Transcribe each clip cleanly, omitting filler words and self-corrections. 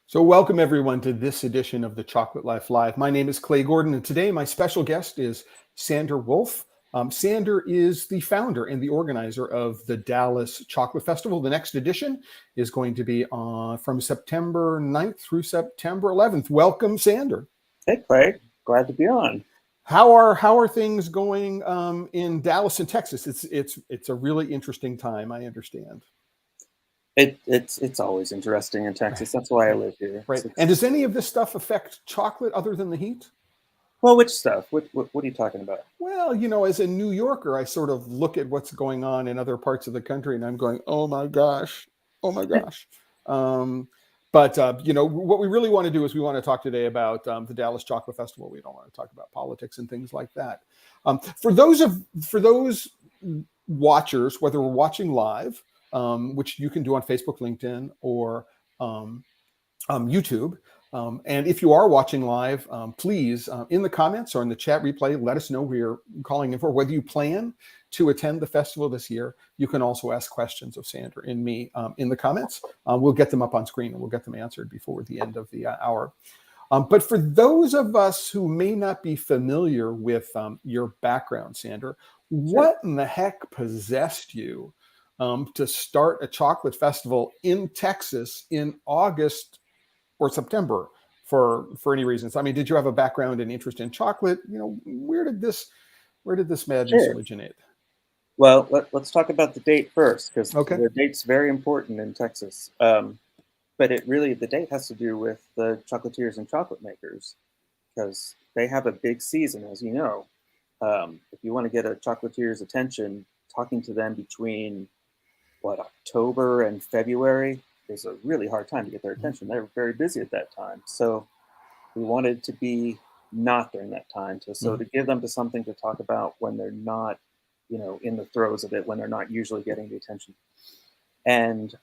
So welcome everyone to this edition of the Chocolate Life Live. My name is Clay Gordon, and today my special guest is Sander Wolf. Sander is the founder and the organizer of the Dallas Chocolate Festival. The next edition is going to be from September 9th through September 11th. Welcome, Sander. Hey, Clay. Glad to be on. How are things going in Dallas and Texas? It's a really interesting time, I understand. It's always interesting in Texas. That's why I live here. Right. And does any of this stuff affect chocolate other than the heat? Well, which stuff? What are you talking about? Well, you know, as a New Yorker, I sort of look at what's going on in other parts of the country, and I'm going, oh my gosh. But you know, what we really want to do is we want to talk today about the Dallas Chocolate Festival. We don't want to talk about politics and things like that. For those watchers, whether we're watching live, which you can do on Facebook, LinkedIn, or YouTube. And if you are watching live, please, in the comments or in the chat replay, let us know where you're calling in for. Whether you plan to attend the festival this year, you can also ask questions of Sander and me in the comments. We'll get them up on screen and we'll get them answered before the end of the hour. But for those of us who may not be familiar with your background, Sander, what in the heck possessed you to start a chocolate festival in Texas in August or September for any reasons? I mean, did you have a background and interest in chocolate? You know, where did this madness originate? Well, let's talk about the date first, because Okay. the date's very important in Texas. But the date has to do with the chocolatiers and chocolate makers, because they have a big season, as you know. If you want to get a chocolatier's attention, talking to them between October and February is a really hard time to get their attention. They're very busy at that time. So we wanted to be not during that time to give them something to talk about when they're not, you know, in the throes of it, when they're not usually getting the attention. And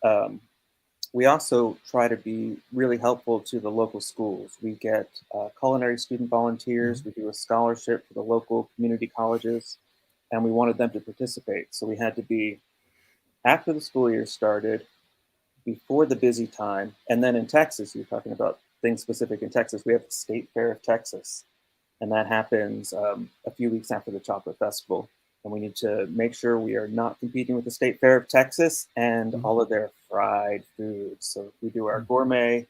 we also try to be really helpful to the local schools. We get culinary student volunteers. We do a scholarship for the local community colleges, and we wanted them to participate. So we had to be after the school year started, before the busy time. And then in Texas, you're talking about things specific in Texas. We have the State Fair of Texas, and that happens a few weeks after the Chocolate Festival. And we need to make sure we are not competing with the State Fair of Texas and all of their fried foods. So we do our gourmet,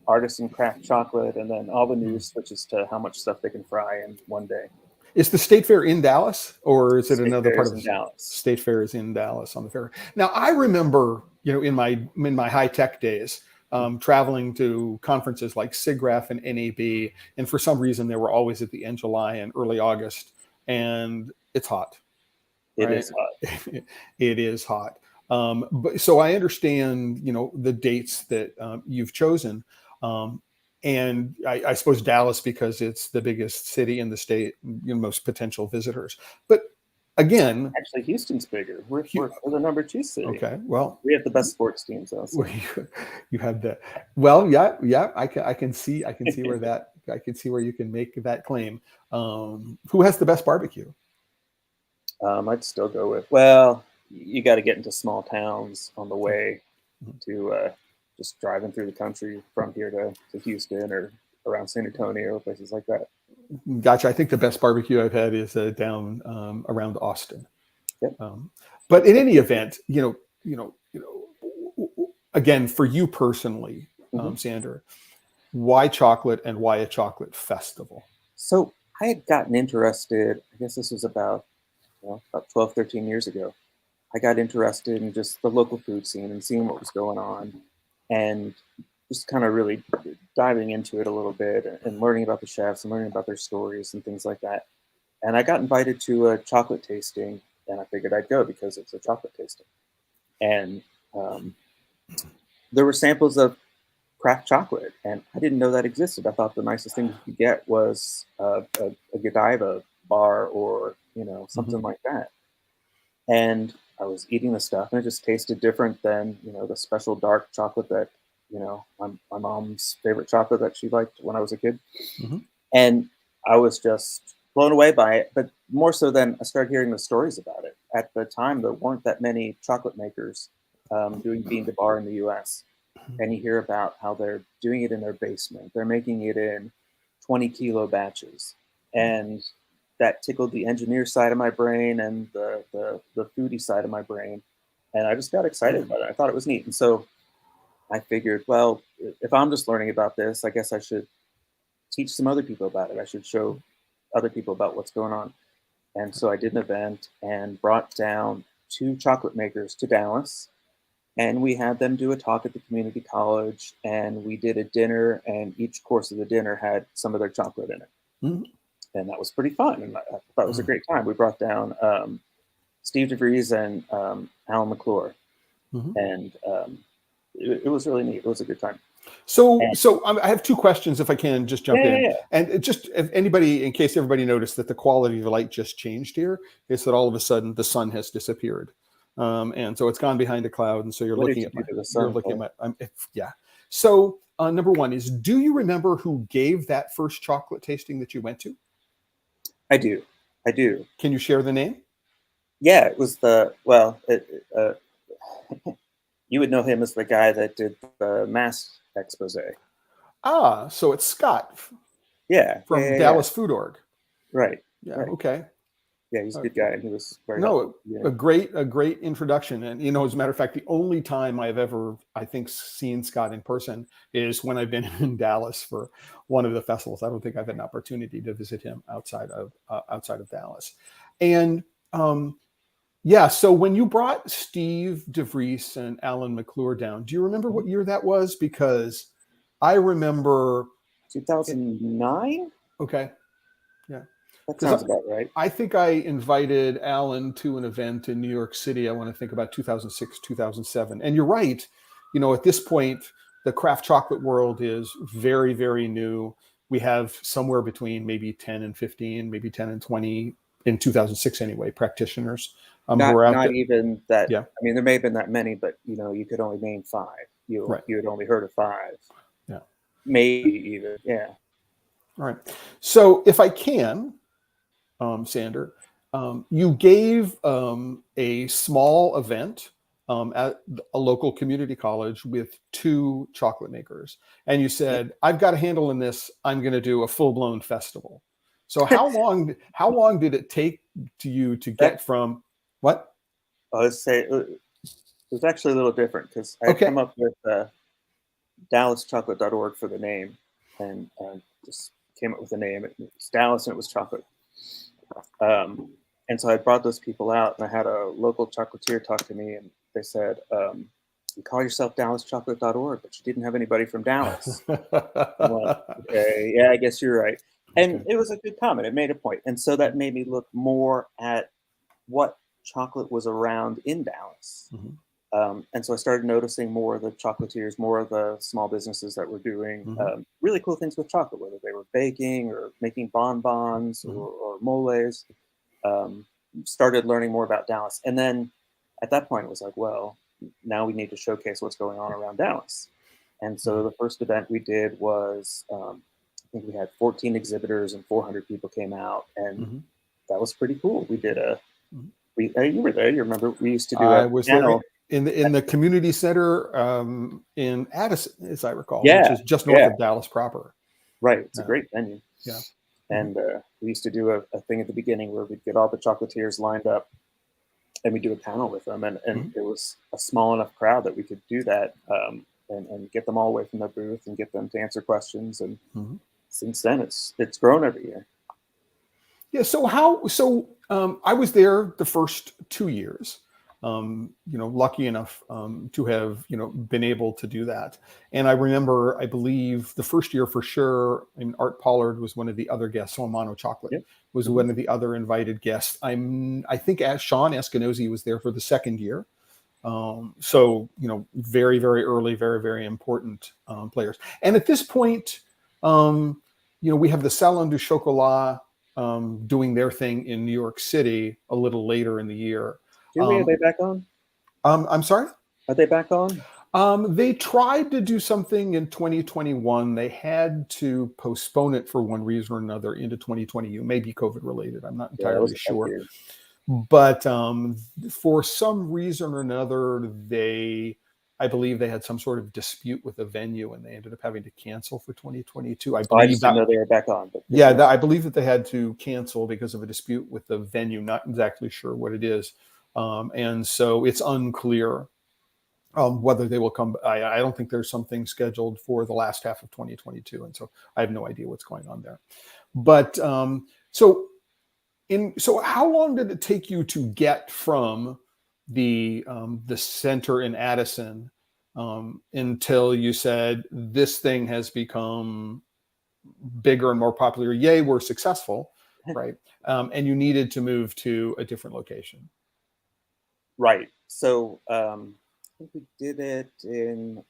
artisan craft chocolate, and then all the news switches to how much stuff they can fry in one day. Is the State Fair in Dallas, or is it another part of Dallas? State Fair is in Dallas on the fair. Now, I remember, you know, in my high tech days, traveling to conferences like SIGGRAPH and NAB, and for some reason they were always at the end of July and early August, and it's hot. It is hot. It is hot. But so I understand, you know, the dates that you've chosen. And I suppose Dallas, because it's the biggest city in the state, you know, most potential visitors. But again, actually, Houston's bigger. We're the number 2 city. Okay, well, we have the best sports teams. Also. You have that. Well, yeah. I can see where that. I can see where you can make that claim. Who has the best barbecue? I'd still go with. Well, you got to get into small towns on the way to. Just driving through the country from here to Houston or around San Antonio or places like that. Gotcha. I think the best barbecue I've had is down around Austin. Yep. But in any event, you know, again, for you personally, Sander, why chocolate and why a chocolate festival? So I had gotten interested. I guess this was about 12, 13 years ago. I got interested in just the local food scene and seeing what was going on. And just kind of really diving into it a little bit and learning about the chefs and learning about their stories and things like that. And I got invited to a chocolate tasting, and I figured I'd go because it's a chocolate tasting. And there were samples of craft chocolate, and I didn't know that existed. I thought the nicest thing you could get was a Godiva bar or something like that. And I was eating the stuff, and it just tasted different than, the special dark chocolate that, my mom's favorite chocolate that she liked when I was a kid. Hmm. And I was just blown away by it. But more so than I started hearing the stories about it. At the time, there weren't that many chocolate makers doing bean to bar in the U.S. And you hear about how they're doing it in their basement. They're making it in 20-kilo batches, and that tickled the engineer side of my brain and the foodie side of my brain, and I just got excited about it. I thought it was neat, and so I figured, well, if I'm just learning about this, I guess I should teach some other people about it. I should show other people about what's going on. And so I did an event and brought down 2 chocolate makers to Dallas, and we had them do a talk at the community college, and we did a dinner, and each course of the dinner had some of their chocolate in it. Hmm. And that was pretty fun. And I thought it was a great time. We brought down Steve DeVries and Alan McClure, Hmm. and it was really neat. It was a good time. So, And, I have two questions, if I can just jump yeah, in. yeah, yeah. And just if anybody, in case everybody noticed that the quality of the light just changed here, is that all of a sudden the sun has disappeared, and so it's gone behind a cloud, and so you're What looking did you at do my, to the you're sun? looking at my, yeah. So, number one is, do you remember who gave that first chocolate tasting that you went to? I do. I do. Can you share the name? Yeah, it was you would know him as the guy that did the mass expose. Ah, so it's Scott Yeah, yeah, from yeah, yeah. Dallas Food Org. Right, Yeah. right. Okay. Yeah, he's a good guy, and he was very No, helpful. Yeah. a great introduction. And as a matter of fact, the only time I've ever, I think, seen Scott in person is when I've been in Dallas for one of the festivals. I don't think I've had an opportunity to visit him outside of Dallas. And yeah, so when you brought Steve DeVries and Alan McClure down, do you remember what year that was? Because I remember it. 2009? Okay, yeah, That because sounds about right. I think I invited Alan to an event in New York City. I want to think about 2006, 2007. And you're right. At this point, the craft chocolate world is very, very new. We have somewhere between maybe 10 and 15, maybe 10 and 20 in 2006 anyway, practitioners who Not are out not there. even that. Yeah, I mean, there may have been that many, but you could only name 5. You right. you had only heard of 5, Yeah. maybe even. Yeah. All right. So if I can, Sander, you gave a small event at a local community college with 2 chocolate makers, and you said, "I've got a handle in this. I'm going to do a full-blown festival." So how long did it take to you to That get from what? I would say it was actually a little different because I had Okay. come up with DallasChocolate.org for the name, and just came up with a name. It was Dallas, and it was chocolate. Um, and so I brought those people out, and I had a local chocolatier talk to me, and they said, "You call yourself DallasChocolate.org, but you didn't have anybody from Dallas." I'm like, okay, yeah, I guess you're right. And Okay. it was a good comment. It made a point. And so that made me look more at what chocolate was around in Dallas. Mhm. And so I started noticing more of the chocolatiers, more of the small businesses that were doing Mhm. really cool things with chocolate, whether they were baking or making bonbons Mhm. or moles. Um, Started learning more about Dallas. And then at that point, it was like, well, now we need to showcase what's going on around Dallas. And so Mhm. the first event we did was, I think we had 14 exhibitors and 400 people came out, and Mhm. that was pretty cool. We did Mhm. you were there. You remember we used to do I a was there panel. in the community center in Addison, as I recall, which Yeah, is just north yeah, of Dallas proper. right. It's a Yeah, great venue. yeah. Mhm. And we used to do a thing at the beginning where we'd get all the chocolatiers lined up and we do a panel with them. And Mhm. it was a small enough crowd that we could do that and get them all away from their booth and get them to answer questions. And Mhm. since then, it's grown every year. Yeah. So I was there the first 2 years. Lucky enough to have been able to do that. And I remember, I believe the first year for sure. I mean, Art Pollard was one of the other guests. So Amano Chocolate Yep. was Hmm. one of the other invited guests. I think Sean Eskenazi was there for the second year. So very, very early, very, very important players. And at this point, we have the Salon du Chocolat doing their thing in New York City a little later in the year. Are they back on? I'm sorry? Are they back on? They tried to do something in 2021. They had to postpone it for one reason or another into 2020. It may be COVID related. I'm not Yeah, that was entirely a tough sure. year. But for some reason or another, I believe they had some sort of dispute with the venue and they ended up having to cancel for 2022. I So I believe just didn't that, know they were back on. But good to yeah, know. I believe that they had to cancel because of a dispute with the venue. Not exactly sure what it is. And so it's unclear whether they will come. I don't think there's something scheduled for the last half of 2022. And so I have no idea what's going on there. But so how long did it take you to get from the center in Addison until you said this thing has become bigger and more popular? Yay, we're successful, right? And you needed to move to a different location. Right. So I think we did it in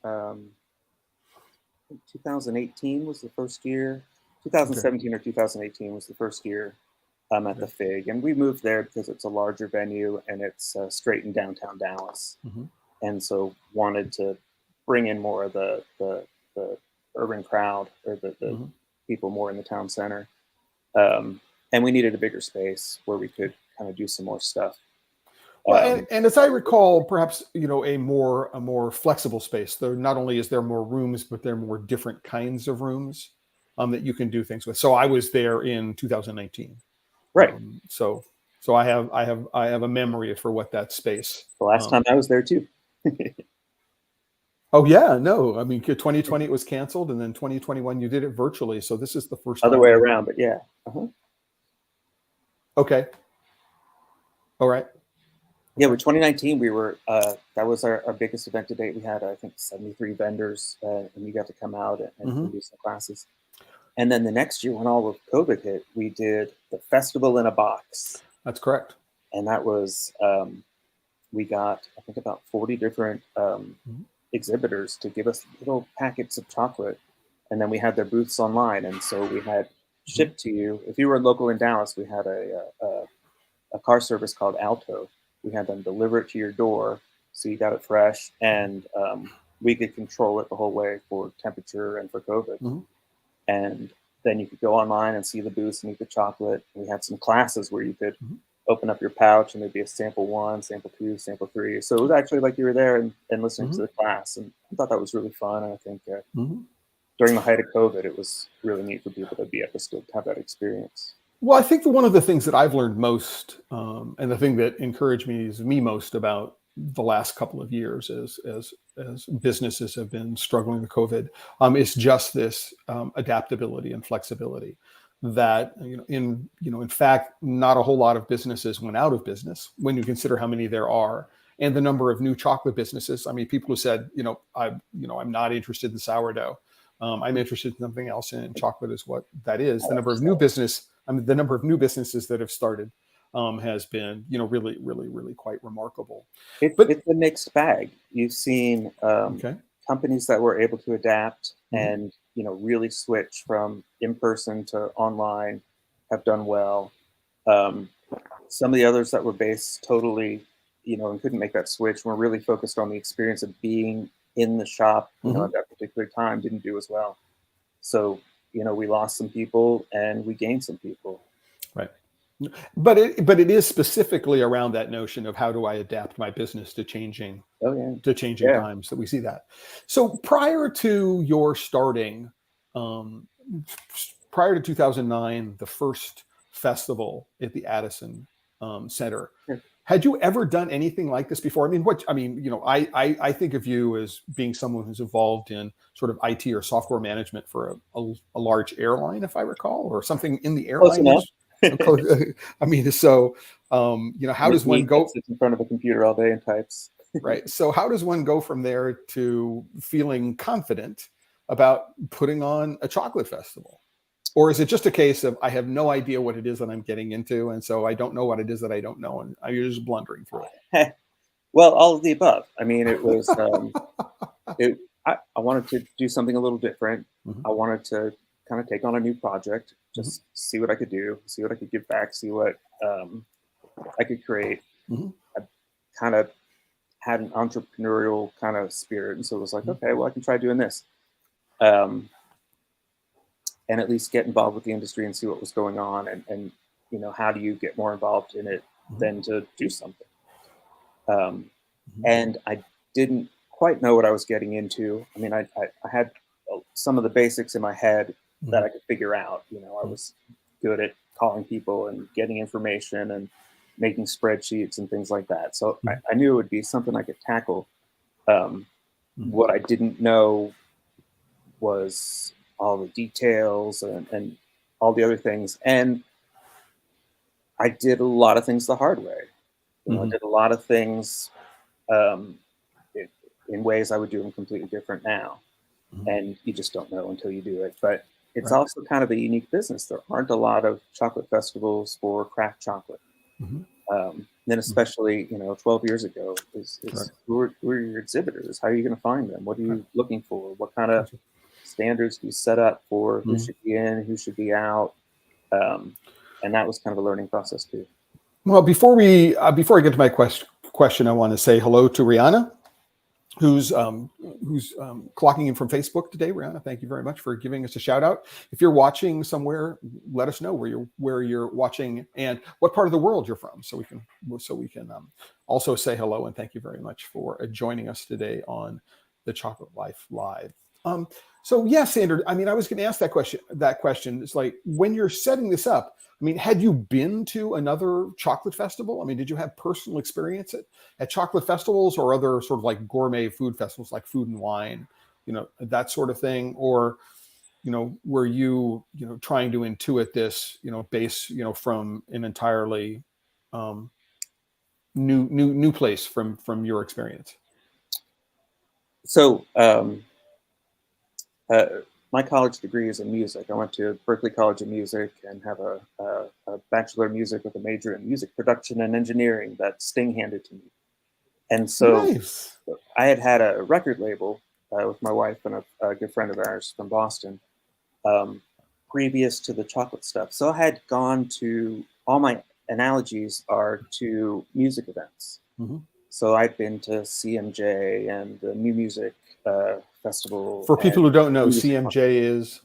2018 was the first year. Okay. 2017 or 2018 was the first year at the Okay. Fig, and we moved there because it's a larger venue and it's straight in downtown Dallas, Hmm. and so wanted to bring in more of the urban crowd or the Hmm. people more in the town center, um, and we needed a bigger space where we could kind of do some more stuff. Well, and as I That was really recall, cool. perhaps a more flexible space. There not only is there more rooms, but there are more different kinds of rooms that you can do things with. So I was there in 2019. Right. So I have a memory for what that space. The last time I was there too. Oh yeah, no, I mean 2020 it was canceled, and then 2021 you did it virtually. So this is the first Other time way that. around, but yeah. Uh-huh. Okay, all right, Yeah, okay. with 2019, we were that was our biggest event to date. We had I think 73 vendors, and you got to come out and Hmm. do some classes. And then the next year, when all of COVID hit, we did the festival in a box, That's correct. and that was we got I think about 40 different Mhm. exhibitors to give us little packets of chocolate, and then we had their booths online, and so we had Mhm. shipped to you. If you were local in Dallas, we had a car service called Alto. We had them deliver it to your door, so you got it fresh, and we could control it the whole way for temperature and for COVID. Mhm. And then you could go online and see the booths and eat the chocolate. We had some classes where you could Mhm. open up your pouch and there'd be a sample one, sample two, sample three. So it was actually like you were there and listening to Mhm. the class. And I thought that was really fun. And I think Mhm. during the height of COVID, it was really neat for people to be able to have that experience. Well, I think that one of the things that I've learned most, and the thing that encouraged me most about the last couple of years, as businesses have been struggling with COVID, is just this adaptability and flexibility. That in fact, not a whole lot of businesses went out of business when you consider how many there are, and the number of new chocolate businesses. I mean, people who said, I'm not interested in sourdough. I'm interested in something else, and chocolate is what that is. I like yourself. The number of new businesses that have started has been, really, really, really quite remarkable. But It's a mixed bag. You've seen okay. companies that were able to adapt Hmm. and really switch from in person to online have done well. Um, some of the others that were based totally, and couldn't make that switch, were really focused on the experience of being in the shop, Hmm. at that particular time, didn't do as well. So, we lost some people and we gained some people. Right. But it is specifically around that notion of how do I adapt my business Oh yeah, to changing yeah. times that we see that. So um, prior to 2009, the first festival at the Addison Center, Sure. had you ever done anything like this before? I think of you as being someone who's involved in sort of IT or software management for a large airline, if I recall, or something in the Close airline enough. industry. I mean, so how I'm a does one geek that go? sits in front of a computer all day and types. Right. So how does one go from there to feeling confident about putting on a chocolate festival? Or is it just a case of I have no idea what it is that I'm getting into, and so I don't know what it is that I don't know, and I'm just blundering through Well, all of the above. I mean, it was it? I wanted to do something a little different. Mhm. I wanted to kind of take on a new project, Mhm. just see what I could do, see what I could give back, see what I could create. Mhm. kind of had an entrepreneurial kind of spirit. And so it was like, okay, well, I can try doing this. And at least get involved with the industry and see what was going on. And you know, how do you get more involved in it than to do something? And I didn't quite know what I was getting into. I mean, I had some of the basics in my head that I could figure out. You know, I was good at calling people and getting information and making spreadsheets and things like that. So I knew it would be something I could tackle. What I didn't know was all the details and all the other things. And I did a lot of things the hard way. You know, I did a lot of things in ways I would do them completely different now. And you just don't know until you do it. But it's also kind of a unique business. There aren't a lot of chocolate festivals for craft chocolate. Then especially, you know, 12 years ago, who are your exhibitors? How are you going to find them? What are you looking for? What kind of standards do you set up for who should be in, who should be out? And that was kind of a learning process too. Well, before I get to my question, I want to say hello to Rihanna, who's clocking in from Facebook today. Rihanna, thank you very much for giving us a shout out. If you're watching somewhere, let us know where you're watching and what part of the world you're from, so we can also say hello and thank you very much for joining us today on the Chocolate Life Live. So yeah, Sandra, I mean, I was going to ask that question. It's like, when you're setting this up, I mean, had you been to another chocolate festival? I mean, did you have personal experience at chocolate festivals or other sort of like gourmet food festivals, like Food and Wine, you know, that sort of thing? Or, you know, were you, you know, trying to intuit this, you know, base, you know, from an entirely new place from your experience? So, my college degree is in music. I went to Berklee College of Music and have a bachelor of music with a major in music production and engineering that Sting handed to me. And so Nice. I had a record label with my wife and a good friend of ours from Boston previous to the chocolate stuff. So I had gone to, all my analogies are to music events. So I've been to CMJ and the New Music Festival. For people who don't know, CMJ is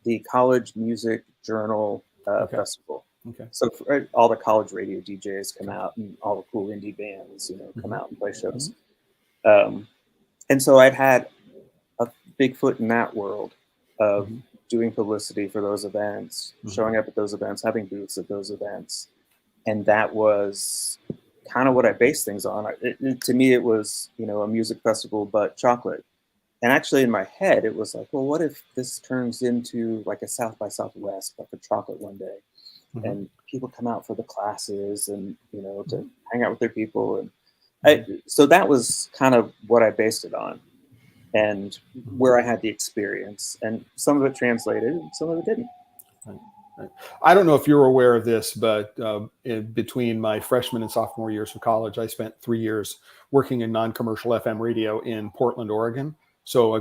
the College Music Journal Festival. Okay. So all the college radio DJs come out, and all the cool indie bands, you know, come out and play shows. And so I'd had a big foot in that world of doing publicity for those events, showing up at those events, having booths at those events, and that was kind of what I based things on. To me, it was, you know, a music festival but chocolate. And actually in my head, it was like, well, what if this turns into like a South by Southwest, but for chocolate one day? And people come out for the classes and, you know, to hang out with their people. And so that was kind of what I based it on and where I had the experience. And some of it translated and some of it didn't. Right. I don't know if you're aware of this, but between my freshman and sophomore years of college, I spent 3 years working in non-commercial FM radio in Portland, Oregon. So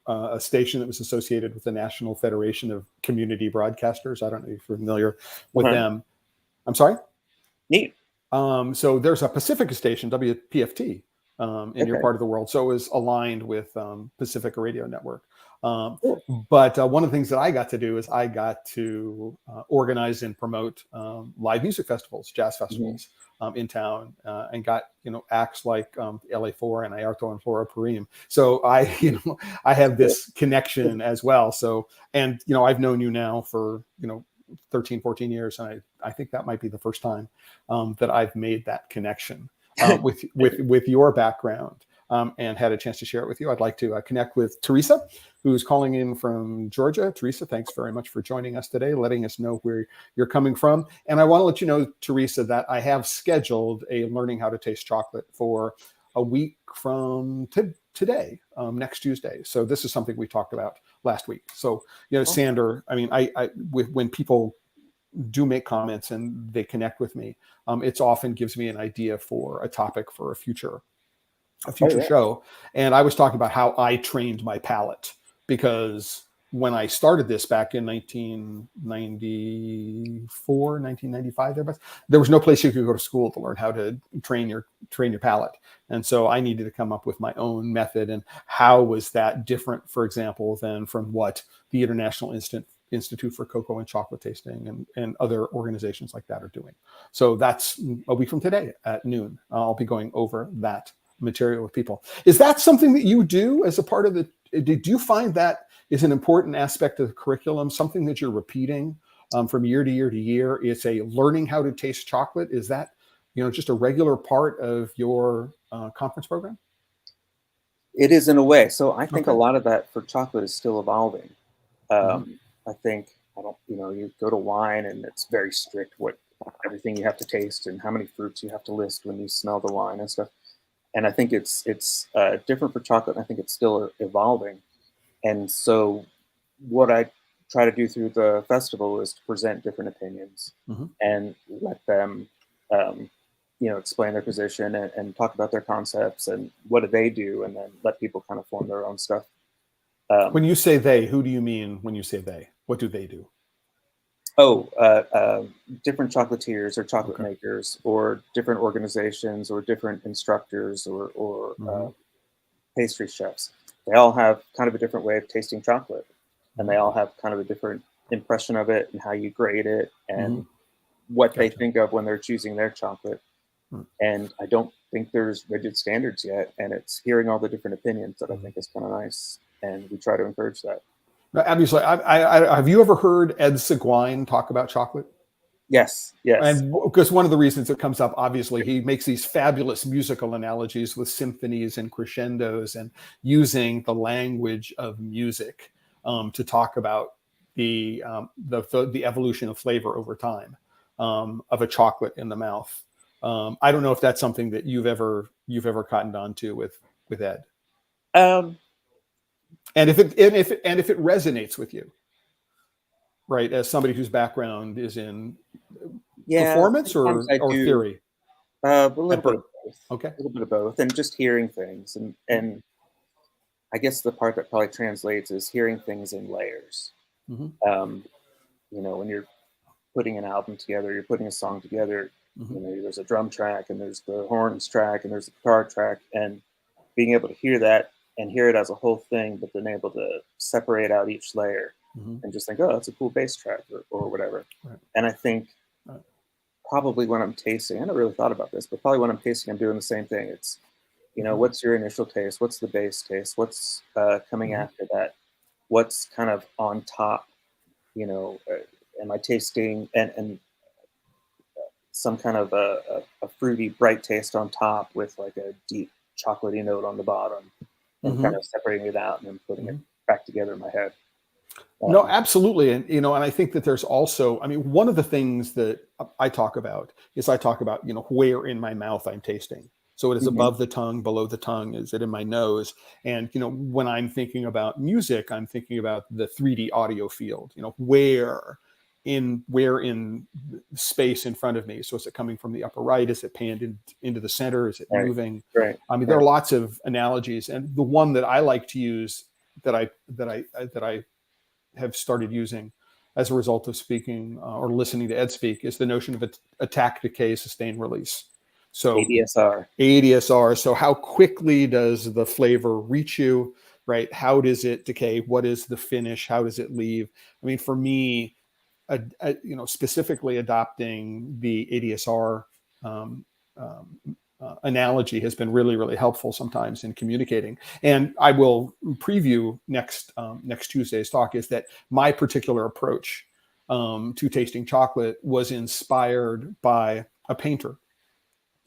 a station that was associated with the National Federation of Community Broadcasters. I don't know if you're familiar with them. I'm sorry? Neat. So there's a Pacifica station, WPFT, in your part of the world. So it was aligned with Pacifica Radio Network. But one of the things that I got to do is I got to organize and promote live music festivals, jazz festivals in town, and got, you know, acts like LA4 and Ayarto and Flora Purim. So I have this connection as well. So, and, you know, I've known you now for, you know, 13, 14 years. And I think that might be the first time that I've made that connection with your background. And had a chance to share it with you. I'd like to connect with Teresa, who's calling in from Georgia. Teresa, thanks very much for joining us today, letting us know where you're coming from. And I want to let you know, Teresa, that I have scheduled a Learning How to Taste Chocolate for a week from today, next Tuesday. So this is something we talked about last week. So, you know, Sandra, I mean, when people do make comments and they connect with me, it's often gives me an idea for a topic for a future show. And I was talking about how I trained my palate, because when I started this back in 1994, 1995, there was no place you could go to school to learn how to train your train your palate. And so I needed to come up with my own method. And how was that different, for example, than from what the International Institute for Cocoa and Chocolate Tasting and other organizations like that are doing. So that's a week from today at noon. I'll be going over that material with people. Is that something that you do as a part of did you find that is an important aspect of the curriculum, something that you're repeating from year to year to year? It's a learning how to taste chocolate. Is that, just a regular part of your conference program? It is in a way. So I think a Okay. lot of that for chocolate is still evolving. I think you go to wine and it's very strict what everything you have to taste and how many fruits you have to list when you smell the wine and stuff. And I think it's different for chocolate. And I think it's still evolving. And so what I try to do through the festival is to present different opinions and let them, explain their position and talk about their concepts and what do they do, and then let people kind of form their own stuff. When you say they, who do you mean when you say they? What do they do? Different chocolatiers or chocolate makers, or different organizations, or different instructors, or pastry chefs. They all have kind of a different way of tasting chocolate, and they all have kind of a different impression of it and how you grade it and what they think of when they're choosing their chocolate. And I don't think there's rigid standards yet, and it's hearing all the different opinions that I think is kind of nice, and we try to encourage that. Obviously, have you ever heard Ed Seguin talk about chocolate? Yes. And because one of the reasons it comes up, obviously, he makes these fabulous musical analogies with symphonies and crescendos and using the language of music to talk about the evolution of flavor over time of a chocolate in the mouth. I don't know if that's something that you've ever cottoned on to with Ed. And if it resonates with you, right, as somebody whose background is in performance or theory? A little bit of both. Okay. A little bit of both, and just hearing things, and I guess the part that probably translates is hearing things in layers. When you're putting an album together, you're putting a song together. There's a drum track, and there's the horns track, and there's the guitar track, and being able to hear that and hear it as a whole thing, but then able to separate out each layer and just think, oh, that's a cool bass track or whatever. Right. And I think probably when I'm tasting, I never really thought about this, but probably when I'm tasting, I'm doing the same thing. It's, what's your initial taste? What's the base taste? What's coming after that? What's kind of on top? Am I tasting and some kind of a fruity, bright taste on top with like a deep chocolatey note on the bottom, and kind of separating it out and then putting it back together in my head. No, absolutely. And, and I think that there's also, one of the things that I talk about, where in my mouth I'm tasting. So it is above the tongue, below the tongue, is it in my nose? And, when I'm thinking about music, I'm thinking about the 3D audio field, where in space in front of me. So is it coming from the upper right? Is it panned into the center? Is it moving? Right. There are lots of analogies. And the one that I like to use that I have started using as a result of speaking or listening to Ed speak is the notion of attack, decay, sustain, release. So ADSR. So how quickly does the flavor reach you, right? How does it decay? What is the finish? How does it leave? For me, specifically adopting the ADSR analogy has been really, really helpful sometimes in communicating. And I will preview next Tuesday's talk is that my particular approach to tasting chocolate was inspired by a painter.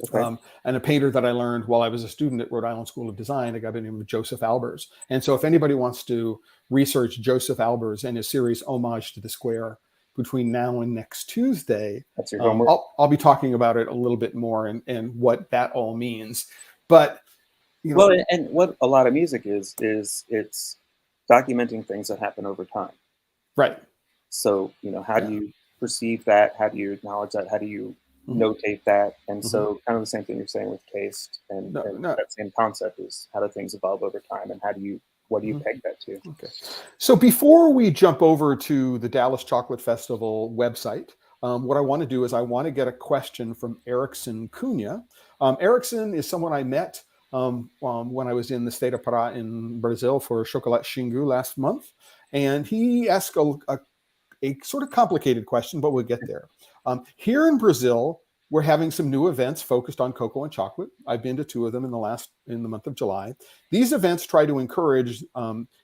Okay. And a painter that I learned while I was a student at Rhode Island School of Design, a guy by the name of Joseph Albers. And so if anybody wants to research Joseph Albers and his series Homage to the Square between now and next Tuesday, that's your homework. I'll be talking about it a little bit more and what that all means. But and what a lot of music is it's documenting things that happen over time. Right. So how do you perceive that? How do you acknowledge that? How do you notate that? And so kind of the same thing you're saying with taste and that same concept is how do things evolve over time, and what do you peg that to? Okay. So before we jump over to the Dallas Chocolate Festival website, what I want to do is I want to get a question from Erickson Cunha, Erickson is someone I met when I was in the state of Pará in Brazil for Chocolate Xingu last month. And he asked a sort of complicated question, but we'll get there. Here in Brazil, we're having some new events focused on cocoa and chocolate. I've been to 2 of them in the month of July. These events try to encourage,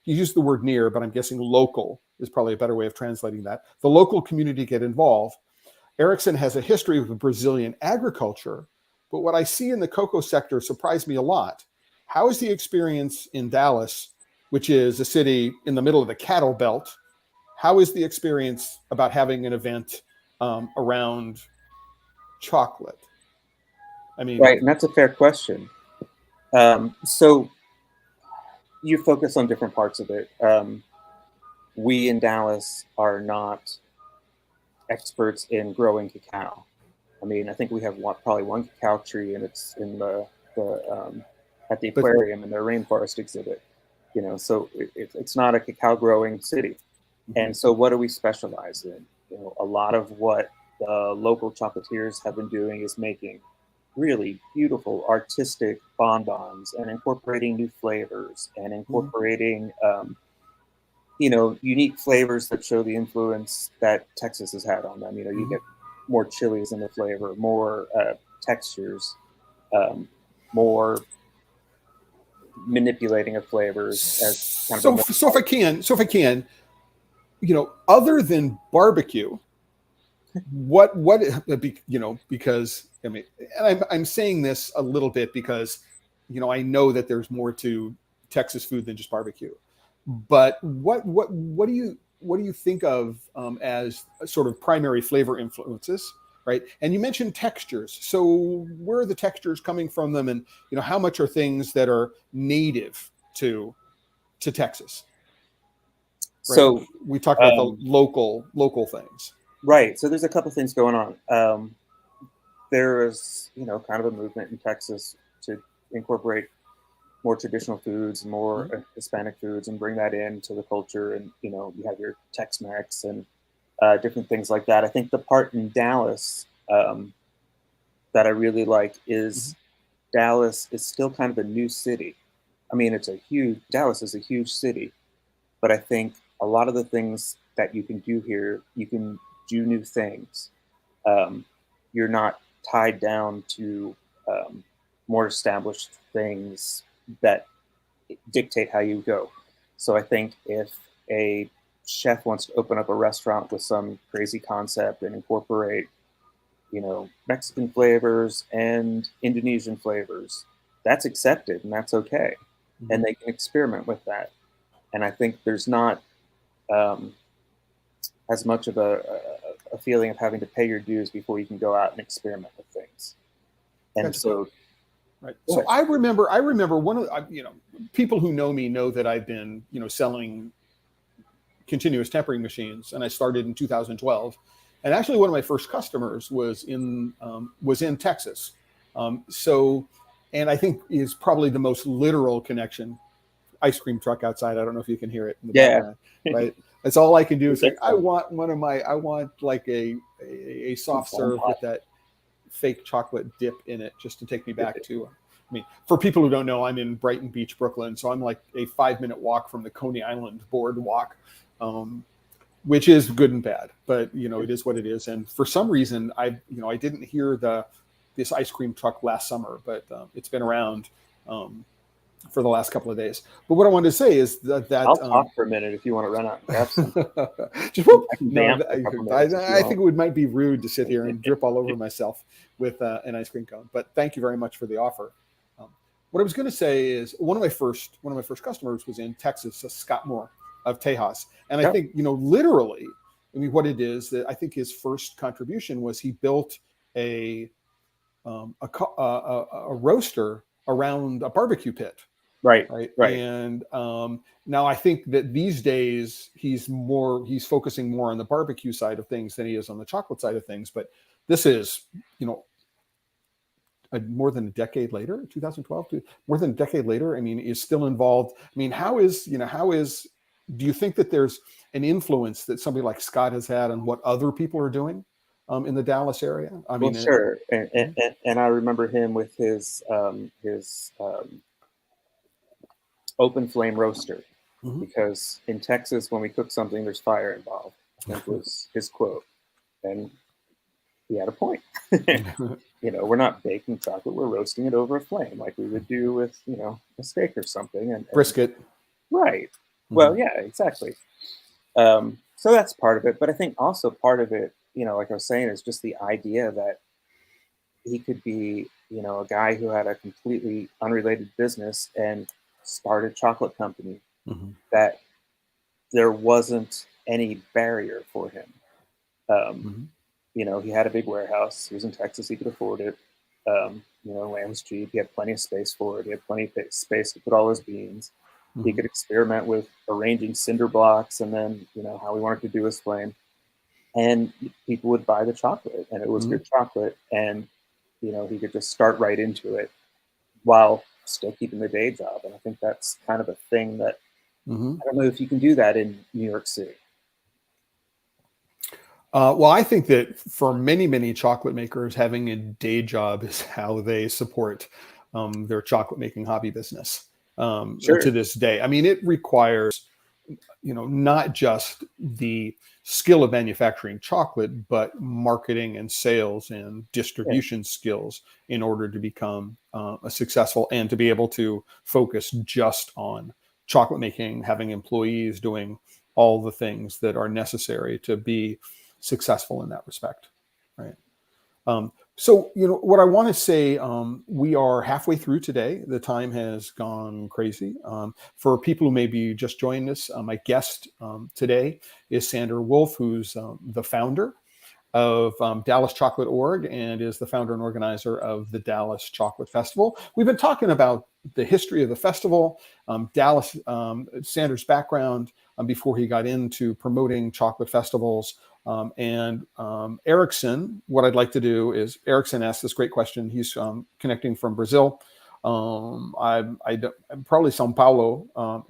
he used the word near, but I'm guessing local is probably a better way of translating that. The local community get involved. Erickson has a history with Brazilian agriculture, but what I see in the cocoa sector surprised me a lot. How is the experience in Dallas, which is a city in the middle of the cattle belt? How is the experience about having an event around chocolate? I mean, Right, and that's a fair question. So you focus on different parts of it. We in Dallas are not experts in growing cacao. I mean, I think we have probably one cacao tree, and it's in the at the aquarium in their rainforest exhibit. You know, so it's not a cacao growing city. And so, what do we specialize in? You know, a lot of what the local chocolatiers have been doing is making really beautiful artistic bonbons and incorporating new flavors and incorporating you know, unique flavors that show the influence that Texas has had on them. You know, you get more chilies in the flavor, more textures, more manipulating of flavors as kind of so if I can, you know, other than barbecue, what you know, because I mean, and I'm saying this a little bit because, you know, I know that there's more to Texas food than just barbecue, but what do you think of as sort of primary flavor influences, right? And you mentioned textures, so where are the textures coming from them, and you know, how much are things that are native to Texas? Right? So we talked about the local things. Right. So there's a couple things going on. There is, you know, kind of a movement in Texas to incorporate more traditional foods, more Hispanic foods, and bring that into the culture. And, you know, you have your Tex-Mex and different things like that. I think the part in Dallas that I really like is Dallas is still kind of a new city. I mean, Dallas is a huge city, but I think a lot of the things that you can do here, you can do new things. You're not tied down to more established things that dictate how you go. So I think if a chef wants to open up a restaurant with some crazy concept and incorporate, you know, Mexican flavors and Indonesian flavors, that's accepted and that's okay. And they can experiment with that. And I think there's not as much of a feeling of having to pay your dues before you can go out and experiment with things. And That's so, right. So I remember one of you know, people who know me know that I've been, you know, selling continuous tempering machines, and I started in 2012. And actually, one of my first customers was in Texas. So, and I think is probably the most literal connection. Ice cream truck outside. I don't know if you can hear it in the background, right? That's all I can do is say, I want like a soft serve with that fake chocolate dip in it, just to take me back to, I mean, for people who don't know, I'm in Brighton Beach, Brooklyn. So I'm like a 5-minute walk from the Coney Island boardwalk, which is good and bad, but you know, it is what it is. And for some reason I didn't hear this ice cream truck last summer, but it's been around for the last couple of days. But what I wanted to say is that I'll talk for a minute if you want to run out and grab some. I think it might be rude to sit here and drip all over myself with an ice cream cone. But thank you very much for the offer. What I was going to say is one of my first customers was in Texas, Scott Moore of Tejas, and I think, you know, literally, I mean, what it is that I think his first contribution was he built a roaster around a barbecue pit. Right. And now I think that these days he's focusing more on the barbecue side of things than he is on the chocolate side of things. But this is, you know, more than a decade later, 2012, more than a decade later. I mean, is still involved. I mean, do you think that there's an influence that somebody like Scott has had on what other people are doing in the Dallas area? I Well, mean, sure, and I remember him with his open flame roaster, mhm. because in Texas, when we cook something, there's fire involved, I think was his quote. And he had a point. We're not baking chocolate, we're roasting it over a flame like we would do with, a steak or something. And Brisket. right. Well, Mhm. yeah, exactly. So that's part of it. But I think also part of it, like I was saying, is just the idea that he could be, a guy who had a completely unrelated business and start a chocolate company, Mhm. that there wasn't any barrier for him. Um, Mhm. he had a big warehouse. He was in Texas. He could afford it. Land was cheap. He had plenty of space for it. He had plenty of space to put all his beans. He Mhm. could experiment with arranging cinder blocks and then, how he wanted to do his flame. And people would buy the chocolate, and it was Mhm. good chocolate. And, he could just start right into it while still keeping the day job. And I think that's kind of a thing that Mhm. I don't know if you can do that in New York City. Well, I think that for many, many chocolate makers, having a day job is how they support their chocolate making hobby business to Sure. this day. I mean, it requires, not just the skill of manufacturing chocolate, but marketing and sales and Yeah. distribution skills in order to become a successful and to be able to focus just on chocolate making, having employees doing all the things that are necessary to be successful in that respect, right? So, what I want to say, we are halfway through today. The time has gone crazy. For people who may be just joining us, my guest today is Sandra Wolf, who's the founder of Dallas Chocolate Org and is the founder and organizer of the Dallas Chocolate Festival. We've been talking about the history of the festival, Dallas, Sanders' background before he got into promoting chocolate festivals. And Erickson, what I'd like to do is, Erickson asked this great question. He's connecting from Brazil. I'm probably Sao Paulo,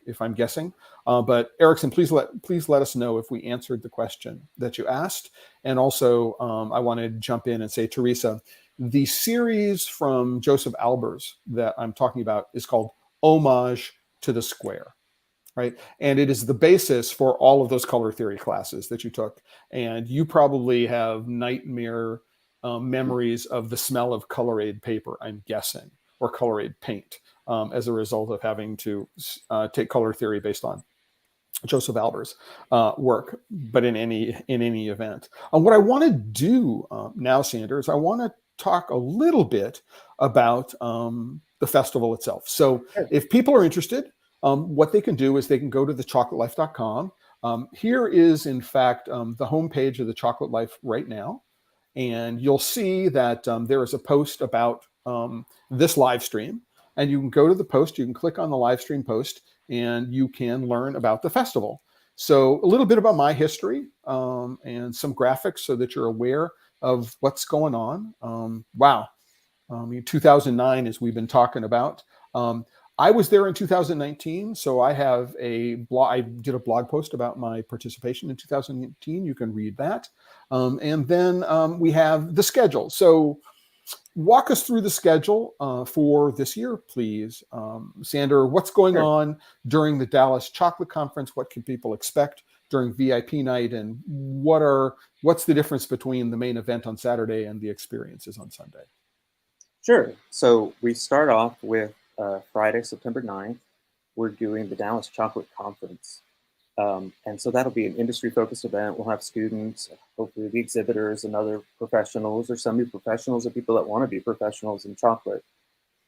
if I'm guessing. But Erickson, please let us know if we answered the question that you asked. And also, I want to jump in and say, Teresa, the series from Joseph Albers that I'm talking about is called Homage to the Square, right? And it is the basis for all of those color theory classes that you took. And you probably have nightmare memories of the smell of Color Aid paper, I'm guessing, or Color Aid paint as a result of having to take color theory based on Joseph Albers' work. But in any event, what I want to do now, Sanders, I want to talk a little bit about the festival itself. So, Sure. if people are interested, what they can do is they can go to thechocolatelife.com. Here is, in fact, the homepage of the Chocolate Life right now, and you'll see that there is a post about this live stream, and you can go to the post. You can click on the live stream post and you can learn about the festival. So a little bit about my history and some graphics so that you're aware of what's going on. Wow. 2009, as we've been talking about. I was there in 2019, so I have a blog. I did a blog post about my participation in 2019. You can read that. And then we have the schedule. So walk us through the schedule for this year, please. Sander, what's going Sure. on during the Dallas Chocolate Conference? What can people expect during VIP night? And what's the difference between the main event on Saturday and the experiences on Sunday? Sure. So we start off with Friday, September 9th. We're doing the Dallas Chocolate Conference. And so that'll be an industry focused event. We'll have students, hopefully the exhibitors and other professionals or semi-professionals or people that want to be professionals in chocolate,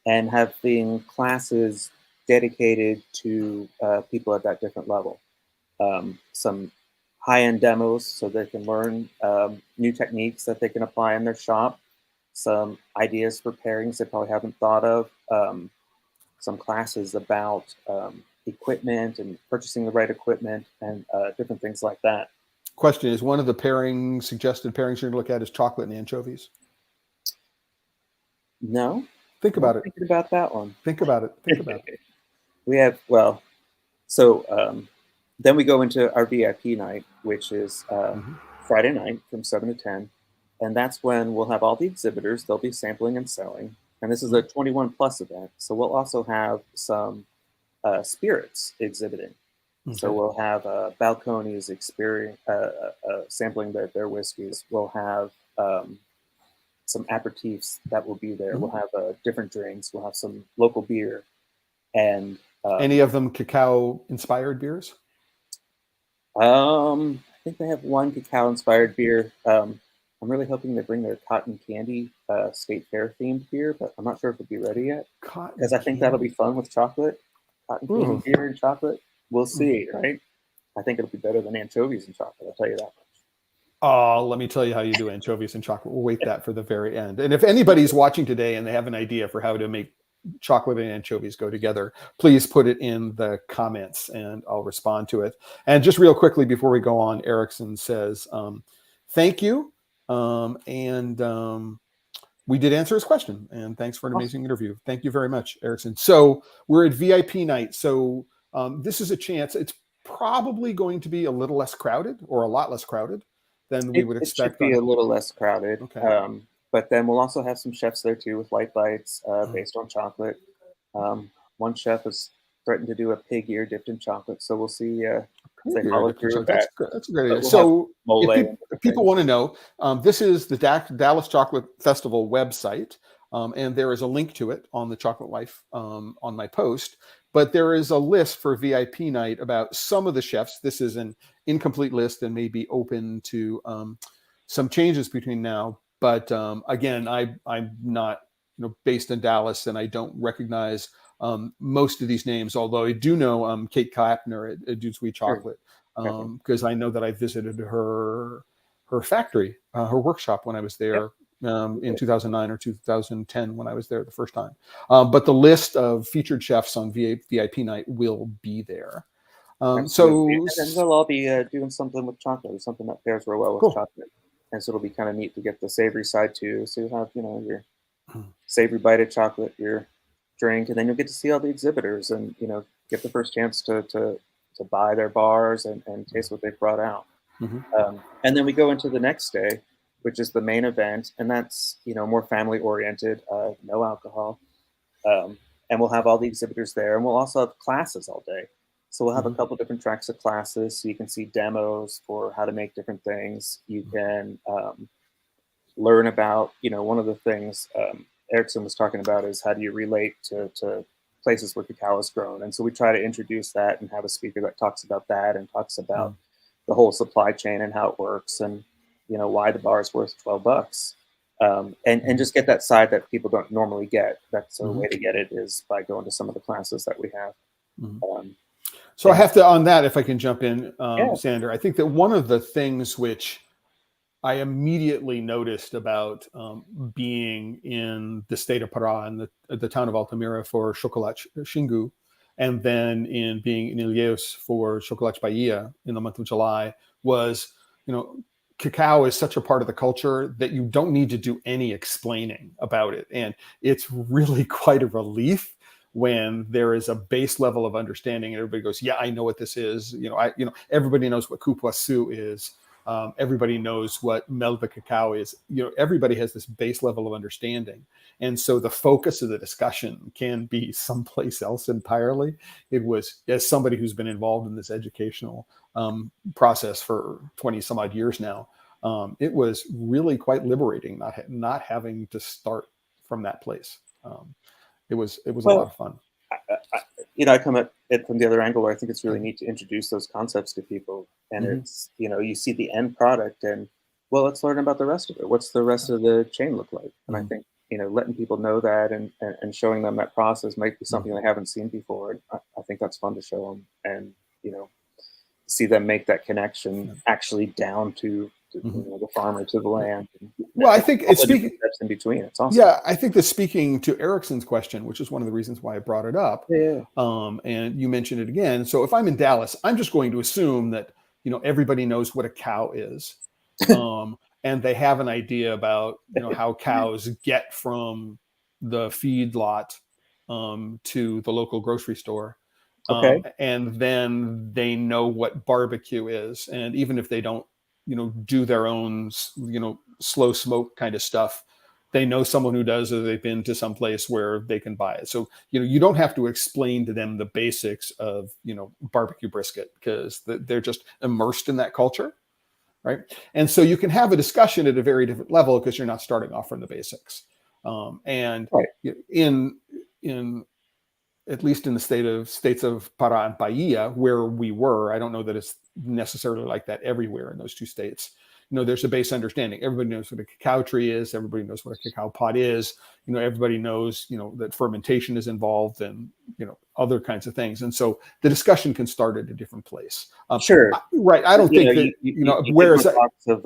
and having classes dedicated to people at that different level. Some high-end demos so they can learn new techniques that they can apply in their shop, some ideas for pairings they probably haven't thought of, some classes about equipment and purchasing the right equipment and different things like that. Question is, one of the suggested pairings you're going to look at is chocolate and anchovies. No, Think not about it. thinking about that one. Think about it. Think about it. We have, well, so then we go into our VIP night, which is Mhm. Friday night from 7 to 10. And that's when we'll have all the exhibitors. They'll be sampling and selling. And this is a 21 plus event. So we'll also have some spirits exhibiting. So Okay. we'll have Balcones experience, sampling their whiskeys. We'll have some aperitifs that will be there. We'll have different drinks. We'll have some local beer. And Any of them cacao-inspired beers? I think they have one cacao-inspired beer. I'm really hoping they bring their cotton candy state fair themed beer, but I'm not sure if it'll be ready yet. Cotton Because I think that'll be fun with chocolate. Cotton candy beer and chocolate. We'll see, right? I think it'll be better than anchovies and chocolate. I'll tell you that much. Oh, let me tell you how you do anchovies and chocolate. We'll wait that for the very end. And if anybody's watching today and they have an idea for how to make chocolate and anchovies go together, please put it in the comments and I'll respond to it. And just real quickly before we go on, Erickson says, thank you. We did answer his question, and thanks for an amazing interview. Thank you very much, Erickson. So we're at VIP night. So this is a chance. It's probably going to be a little less crowded or a lot less crowded than we would expect. It should be a little less crowded. Okay. But then we'll also have some chefs there too with light bites based on chocolate. One chef has threatened to do a pig ear dipped in chocolate, so we'll see if they follow through with that. That's a great idea. We'll So if people want to know, this is the Dallas Chocolate Festival website, and there is a link to it on the Chocolate Life on my post. But there is a list for VIP night about some of the chefs. This is an incomplete list and may be open to some changes between now. But again, I'm not based in Dallas, and I don't recognize most of these names. Although I do know Kate Kapner at Dude Sweet Chocolate, because I know that I visited her factory, her workshop when I was there. In 2009 or 2010 when I was there the first time. But the list of featured chefs on VIP night will be there. So and then they'll all be doing something with chocolate, something that pairs real well with chocolate. And so it'll be kind of neat to get the savory side too. So you'll have, your savory bite of chocolate, your drink, and then you'll get to see all the exhibitors and, get the first chance to buy their bars and taste what they've brought out. And then we go into the next day, which is the main event, and that's more family oriented, no alcohol, and we'll have all the exhibitors there, and we'll also have classes all day. So we'll have a couple different tracks of classes, so you can see demos for how to make different things. You can learn about, one of the things Erickson was talking about is how do you relate to places where cacao is grown, and so we try to introduce that and have a speaker that talks about that and talks about the whole supply chain and how it works and why the bar is worth $12, and just get that side that people don't normally get. That's a way to get it is by going to some of the classes that we have. So I have to, on that, if I can jump in, Sander, I think that one of the things which I immediately noticed about being in the state of Pará and the town of Altamira for Chocolate Xingu, and then in being in Ilhéus for Chocolate Bahia in the month of July was, cacao is such a part of the culture that you don't need to do any explaining about it. And it's really quite a relief when there is a base level of understanding and everybody goes, yeah, I know what this is. Everybody knows what cupuaçu is. Everybody knows what melva cacao is. Everybody has this base level of understanding. And so the focus of the discussion can be someplace else entirely. It was, as somebody who's been involved in this educational process for 20 some odd years now, it was really quite liberating not having to start from that place. It was a lot of fun. I come at it from the other angle where I think it's really neat to introduce those concepts to people. And it's, you see the end product and, well, let's learn about the rest of it. What's the rest of the chain look like? And I think, letting people know that and showing them that process might be something they haven't seen before. I think that's fun to show them and, see them make that connection actually down to the farmer, to the land. Well, I think it's speaking steps in between. It's awesome. Yeah, I think that speaking to Erickson's question, which is one of the reasons why I brought it up, and you mentioned it again. So if I'm in Dallas, I'm just going to assume that everybody knows what a cow is, and they have an idea about how cows get from the feed lot to the local grocery store. And then they know what barbecue is, and even if they don't do their own, slow smoke kind of stuff. They know someone who does, or they've been to some place where they can buy it. So, you don't have to explain to them the basics of, barbecue brisket, because they're just immersed in that culture. Right. And so you can have a discussion at a very different level, because you're not starting off from the basics. And Right. in at least in the states of Pará and Bahia, where we were, I don't know that it's necessarily like that everywhere in those two states. There's a base understanding. Everybody knows what a cacao tree is. Everybody knows what a cacao pod is. Everybody knows, that fermentation is involved, and, other kinds of things. And so the discussion can start at a different place. Sure. Right. I don't think that, you whereas give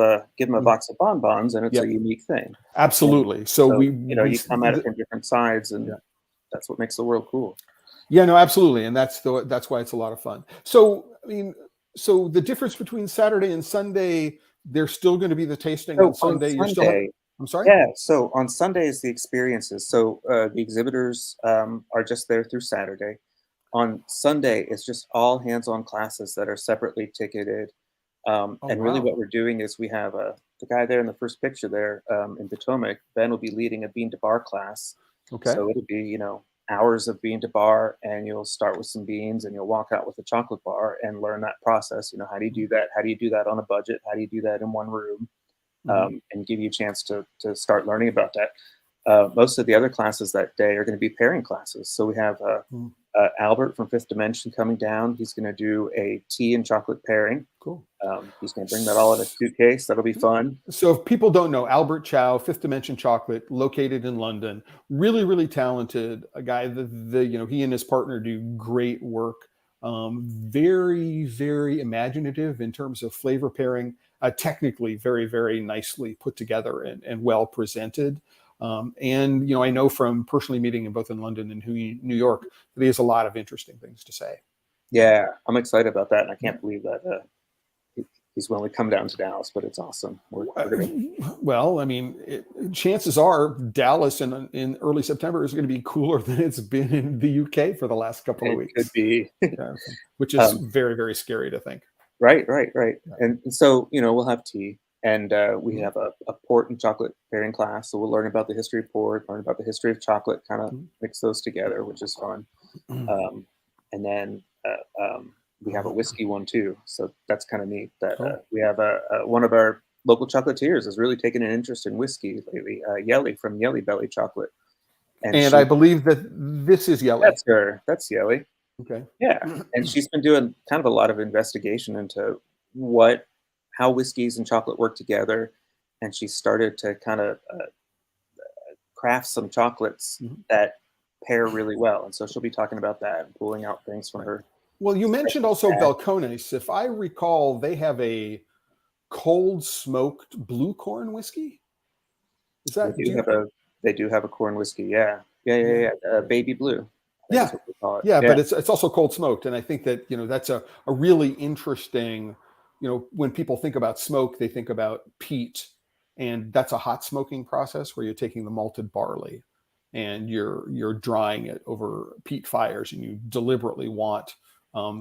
them a box of bonbons, and it's a unique thing. Absolutely. So you come at it from different sides, and that's what makes the world cool. Yeah, no, absolutely. And that's why it's a lot of fun. So, so the difference between Saturday and Sunday, there's still going to be the tasting on Sunday. You're still I'm sorry? Yeah. So on Sunday is the experiences. So the exhibitors are just there through Saturday. On Sunday, it's just all hands-on classes that are separately ticketed. Really what we're doing is we have the guy there in the first picture there in Potomac. Ben will be leading a bean to bar class. Okay. So it'll be, hours of bean to bar, and you'll start with some beans, and you'll walk out with a chocolate bar and learn that process. How do you do that? How do you do that on a budget? How do you do that in one room? And give you a chance to start learning about that. Most of the other classes that day are going to be pairing classes. So we have Albert from Fifth Dimension coming down. He's going to do a tea and chocolate pairing. Cool. He's going to bring that all in a suitcase. That'll be fun. So if people don't know, Albert Chow, Fifth Dimension Chocolate, located in London, really, really talented, a guy that he and his partner do great work. Very, very imaginative in terms of flavor pairing, technically very, very nicely put together and well presented. And I know from personally meeting him both in London and New York that he has a lot of interesting things to say. Yeah, I'm excited about that, and I can't believe that he's willing to come down to Dallas, but it's awesome. Well, chances are Dallas in early September is going to be cooler than it's been in the UK for the last couple of weeks. Could be, which is very, very scary to think. Right. Yeah. And so we'll have tea, and we have a port and chocolate pairing class. So we'll learn about the history of port, learn about the history of chocolate, kind of mix those together, which is fun. And then we have a whiskey one too, so that's kind of neat. That we have one of our local chocolatiers has really taken an interest in whiskey lately. Yelly from Yelly Belly Chocolate, and I believe that this is Yelly. That's her. That's Yelly. Okay. Yeah, and she's been doing kind of a lot of investigation into how whiskeys and chocolate work together, and she started to kind of craft some chocolates that pair really well. And so she'll be talking about that and pulling out things from her. Well, you mentioned also Balcones. If I recall, they have a cold smoked blue corn whiskey. Is that they do have a corn whiskey? Yeah. Baby blue. Yeah. But it's also cold smoked, and I think that that's a really interesting. When people think about smoke, they think about peat, and that's a hot smoking process where you're taking the malted barley and you're drying it over peat fires, and you deliberately want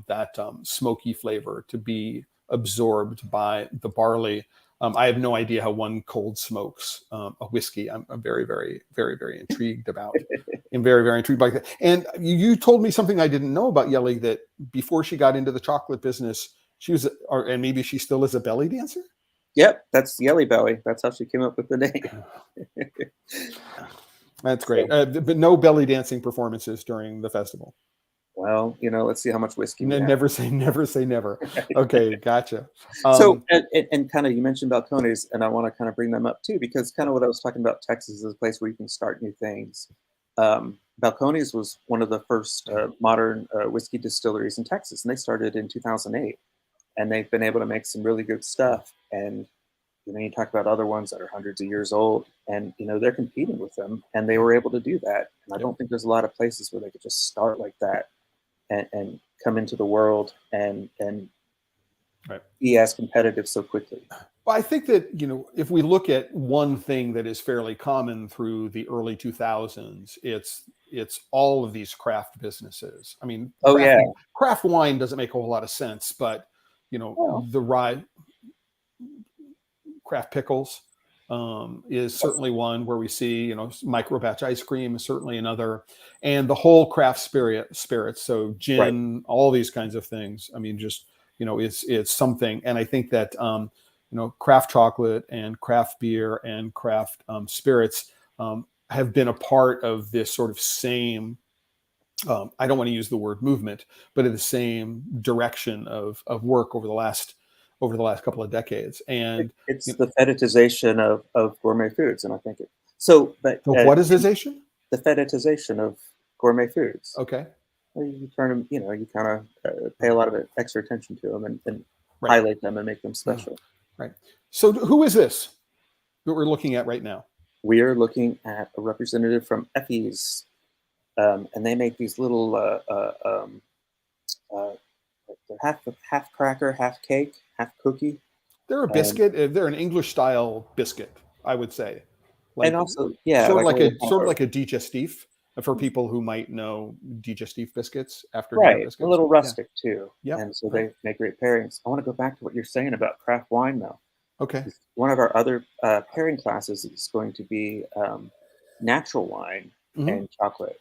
that smoky flavor to be absorbed by the barley. I have no idea how one cold smokes a whiskey. I'm very, very, very, very intrigued about. I'm very, very intrigued by that. And you told me something I didn't know about Yelly, that before she got into the chocolate business, she was, and maybe she still is, a belly dancer. Yep, that's Yelly Belly. That's how she came up with the name. That's great. But no belly dancing performances during the festival. Well, let's see how much whiskey. Never say never. Okay, gotcha. So, and kind of, you mentioned Balcones, and I want to kind of bring them up too, because kind of what I was talking about, Texas is a place where you can start new things. Balcones was one of the first modern whiskey distilleries in Texas, and they started in 2008, and they've been able to make some really good stuff. And you talk about other ones that are hundreds of years old, and they're competing with them, and they were able to do that. And I don't think there's a lot of places where they could just start like that and come into the world and be as competitive so quickly. Well, I think that, if we look at one thing that is fairly common through the early 2000s, it's all of these craft businesses. I mean, craft wine doesn't make a whole lot of sense, but the ride. craft pickles is certainly one where we see, micro batch ice cream is certainly another, and the whole craft spirits. So Right. gin, all these kinds of things. I mean, just, it's something. And I think that, craft chocolate and craft beer and craft spirits have been a part of this sort of same, I don't want to use the word movement, but in the same direction of work over the last couple of decades. And It's you know, the fetishization of gourmet foods, and I think it. So, but the what is isization? the fetishization of gourmet foods. Okay. Well, you turn them, you kind of pay a lot of extra attention to them and Right. highlight them and make them Mm. special. Right. So who is this that we're looking at right now? We are looking at a representative from Effie's, and they make these little uh, they're half cracker, half cake, half cookie, They're a and biscuit. They're an English style biscuit, I would say, and like also yeah, like a little kind sort of of like a digestif for people who might know digestif biscuits, after dinner right, a biscuits. little Yeah. rustic too, Yep. and so Right. they make great pairings. I want to go back to what you're saying about craft wine though. Okay. One of our other pairing classes is going to be natural wine Hmm. and chocolate.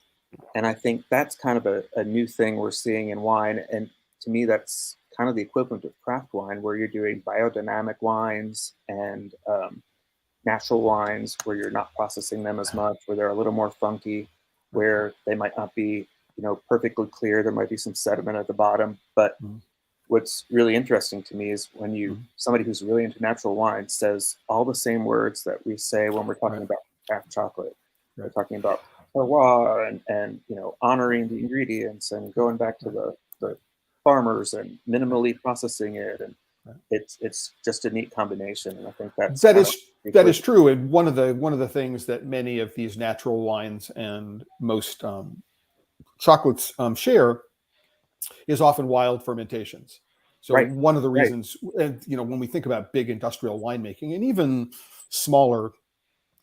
And I think that's kind of a new thing we're seeing in wine. And to me, that's kind of the equivalent of craft wine, where you're doing biodynamic wines and natural wines, where you're not processing them as much, where they're a little more funky, where they might not be, perfectly clear. There might be some sediment at the bottom. But Hmm. what's really interesting to me is when Hmm. somebody who's really into natural wine says all the same words that we say when we're talking Right. about craft chocolate. We're Right. talking about terroir and honoring the ingredients and going back to Right. the farmers and minimally processing it, and Right. it's just a neat combination, and I think that's That kind of is the that is equivalent. true, and one of the things that many of these natural wines and most chocolates share is often wild fermentations. So Right, one of the right, reasons, and when we think about big industrial winemaking and even smaller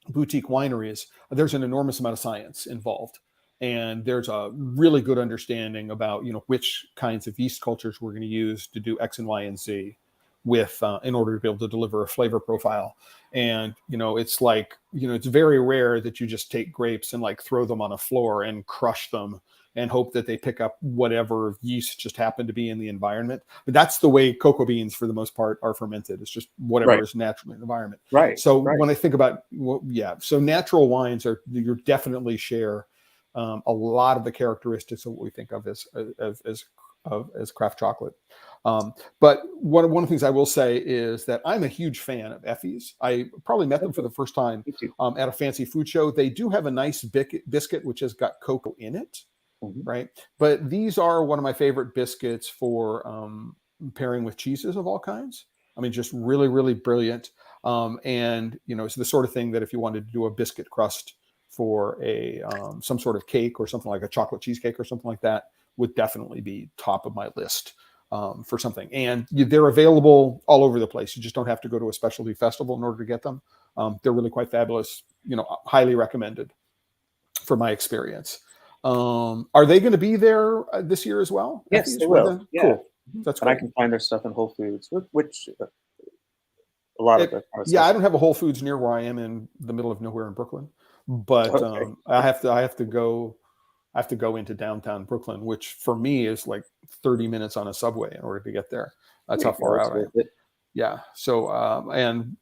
boutique wineries, there's an enormous amount of science involved. And there's a really good understanding about, which kinds of yeast cultures we're going to use to do X and Y and Z with, in order to be able to deliver a flavor profile. And, it's like, it's very rare that you just take grapes and like throw them on a floor and crush them and hope that they pick up whatever yeast just happened to be in the environment. But that's the way cocoa beans, for the most part, are fermented. It's just whatever right, is naturally in the environment. right, So right. when I think about, well, yeah, so natural wines you definitely share a lot of the characteristics of what we think of as craft chocolate. But one of the things I will say is that I'm a huge fan of Effie's. I probably met them for Okay, the first time me too. at a fancy food show. They do have a nice biscuit which has got cocoa in it, Hmm. right? But these are one of my favorite biscuits for pairing with cheeses of all kinds. I mean, just really, really brilliant. And it's the sort of thing that if you wanted to do a biscuit crust for a some sort of cake or something like a chocolate cheesecake or something like that, would definitely be top of my list for something. And they're available all over the place. You just don't have to go to a specialty festival in order to get them. They're really quite fabulous. Highly recommended for my experience. Are they going to be there this year as well? Yes, they Effie's with will. them? Yeah, Cool. That's and I great. can find their stuff in Whole Foods, which a lot of It, the kind of yeah, stuff. I don't have a Whole Foods near where I am in the middle of nowhere in Brooklyn, but Okay, I have to go into downtown Brooklyn, which for me is like 30 minutes on a subway in order to get there. That's there how you go. far It's out I worth am. it. Yeah. So, and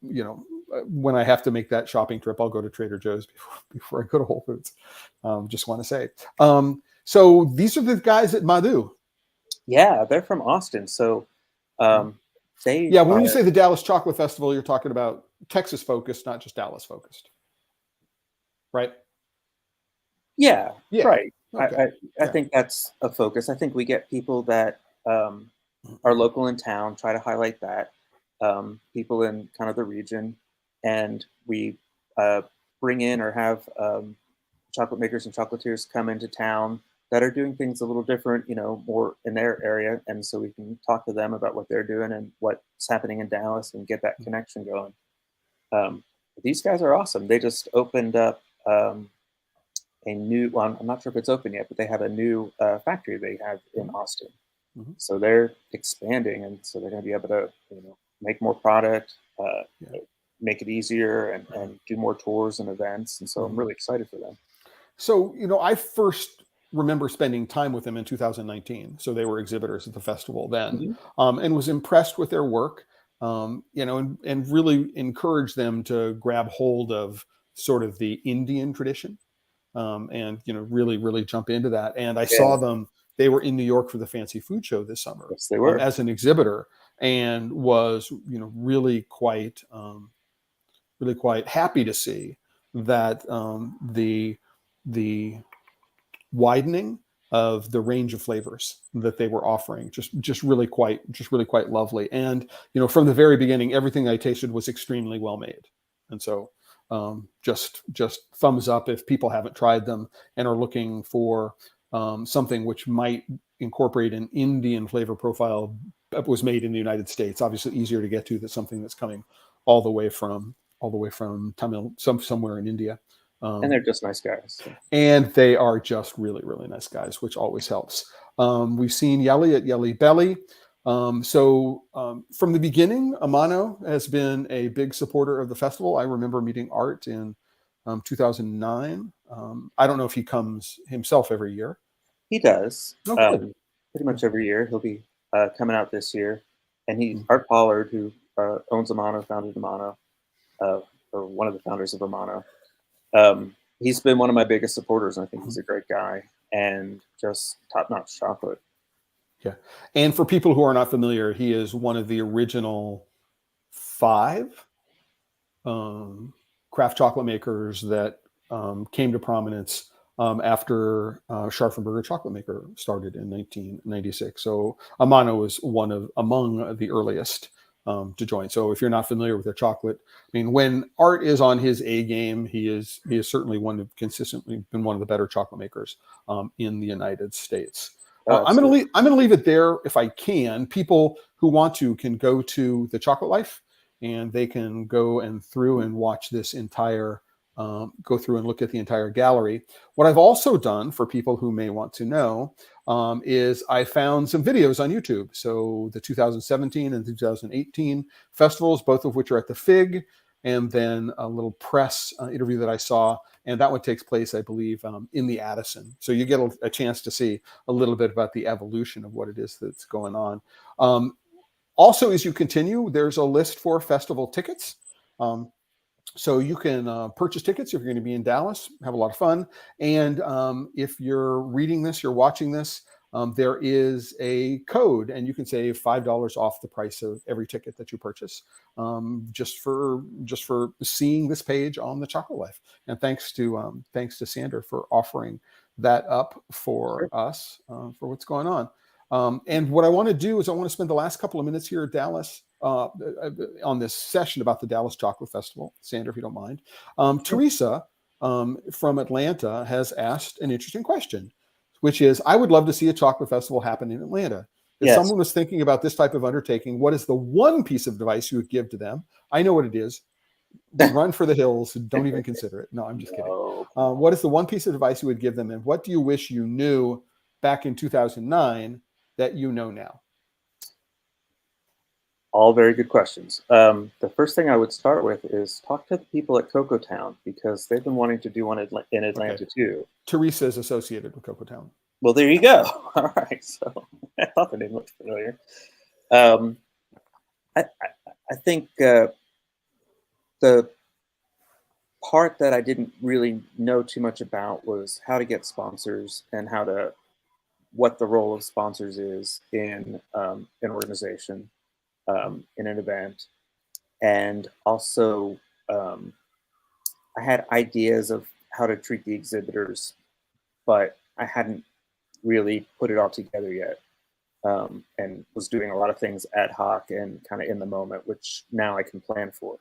when I have to make that shopping trip, I'll go to Trader Joe's before I go to Whole Foods. Just want to say. So these are the guys at Madhu. Yeah, they're from Austin, so um, they Yeah. When you are. say the Dallas Chocolate Festival, you're talking about Texas focused, not just Dallas focused, right? Yeah, Yeah. right. I, Okay. I, I Yeah. think that's a focus. I think we get people that are local in town, try to highlight that, people in kind of the region, and we uh, bring in or have chocolate makers and chocolatiers come into town that are doing things a little different, more in their area. And so we can talk to them about what they're doing and what's happening in Dallas and get that connection going. Um, these guys are awesome. They just opened up. A new well, I'm not sure if it's open yet, but they have a new factory they have in Mhm. Austin. Mhm. So they're expanding, and so they're going to be able to, make more product, Yeah. make it easier, and do more tours and events. And so I'm really excited for them. So, I first remember spending time with them in 2019. So they were exhibitors at the festival then, Hmm. and was impressed with their work, and really encouraged them to grab hold of sort of the Indian tradition, and, really, really jump into that. And I Yeah, saw them, they were in New York for the Fancy Food Show this summer, yes, they were. as an exhibitor, and was, really quite happy to see that, the widening of the range of flavors that they were offering, just really quite lovely. And, from the very beginning, everything I tasted was extremely well made. And so, just thumbs up if people haven't tried them and are looking for, something which might incorporate an Indian flavor profile that was made in the United States. Obviously easier to get to than something that's coming all the way from Tamil, somewhere in India. And Um, they're just nice guys. So. and they are just really, really nice guys, which always helps. We've seen Yelly at Yelly Belly. From the beginning, Amano has been a big supporter of the festival. I remember meeting Art in, 2009. I don't know if he comes himself every year. He does, Oh, good. pretty much every year. He'll be coming out this year. And Mm. Art Pollard, who owns Amano, founded Amano, uh, or one of the founders of Amano. He's been one of my biggest supporters, and I think he's a great guy and just top-notch chocolate. Yeah. And for people who are not familiar, he is one of the original 5 craft chocolate makers that, came to prominence, after, Scharfenberger Chocolate Maker started in 1996. So Amano was among the earliest, to join. So if you're not familiar with their chocolate, I mean, when Art is on his A game, he is certainly consistently been one of the better chocolate makers, in the United States. Oh, I'm absolutely. going to leave it there if I can. People who want to can go to the Chocolate Life, and they can go and through and watch this entire, go through and look at the entire gallery. What I've also done for people who may want to know, is I found some videos on YouTube. So the 2017 and 2018 festivals, both of which are at the Fig, and then a little press, interview that I saw, and that one takes place, I believe, in the Addison. So you get a chance to see a little bit about the evolution of what it is that's going on. Also, as you continue, there's a list for festival tickets. Um, so you can, purchase tickets if you're going to be in Dallas, have a lot of fun. And, if you're reading this, you're watching this, there is a code, and you can save $5 off the price of every ticket that you purchase, just for seeing this page on the Chocolate Life. And thanks to Sander for offering that up for Sure. us, for what's going on. And what I want to do is I want to spend the last couple of minutes here at Dallas, on this session about the Dallas Chocolate Festival. Sandra, if you don't mind. Sure. Teresa, from Atlanta has asked an interesting question, which is, I would love to see a chocolate festival happen in Atlanta. If Yes. someone was thinking about this type of undertaking, what is the one piece of advice you would give to them? I know what it is. Run for the hills. Don't even consider it. No, I'm just kidding. No, come on. What is the one piece of advice you would give them? And what do you wish you knew back in 2009 that you know now? All very good questions. The first thing I would start with is talk to the people at Cocoa Town because they've been wanting to do one in Okay. Atlanta too. Teresa is associated with Cocoa Town. Well, there you go. All right. So I thought the name looked familiar. Um, I think the part that I didn't really know too much about was how to get sponsors and what the role of sponsors is in an organization, in an event. And also, I had ideas of how to treat the exhibitors, but I hadn't really put it all together yet, and was doing a lot of things ad hoc and kind of in the moment, which now I can plan for.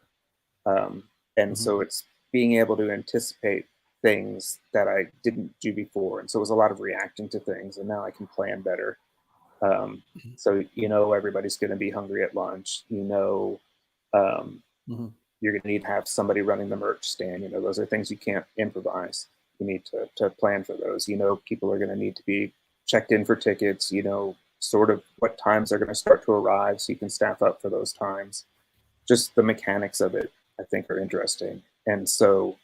And Mhm. so it's being able to anticipate things that I didn't do before. And so it was a lot of reacting to things, and now I can plan better. So everybody's going to be hungry at lunch. Um, Mhm. you're going to need to have somebody running the merch stand. Those are things you can't improvise. You need to plan for those. People are going to need to be checked in for tickets. sort of what times they're going to start to arrive so you can staff up for those times. Just the mechanics of it, I think, are interesting. And so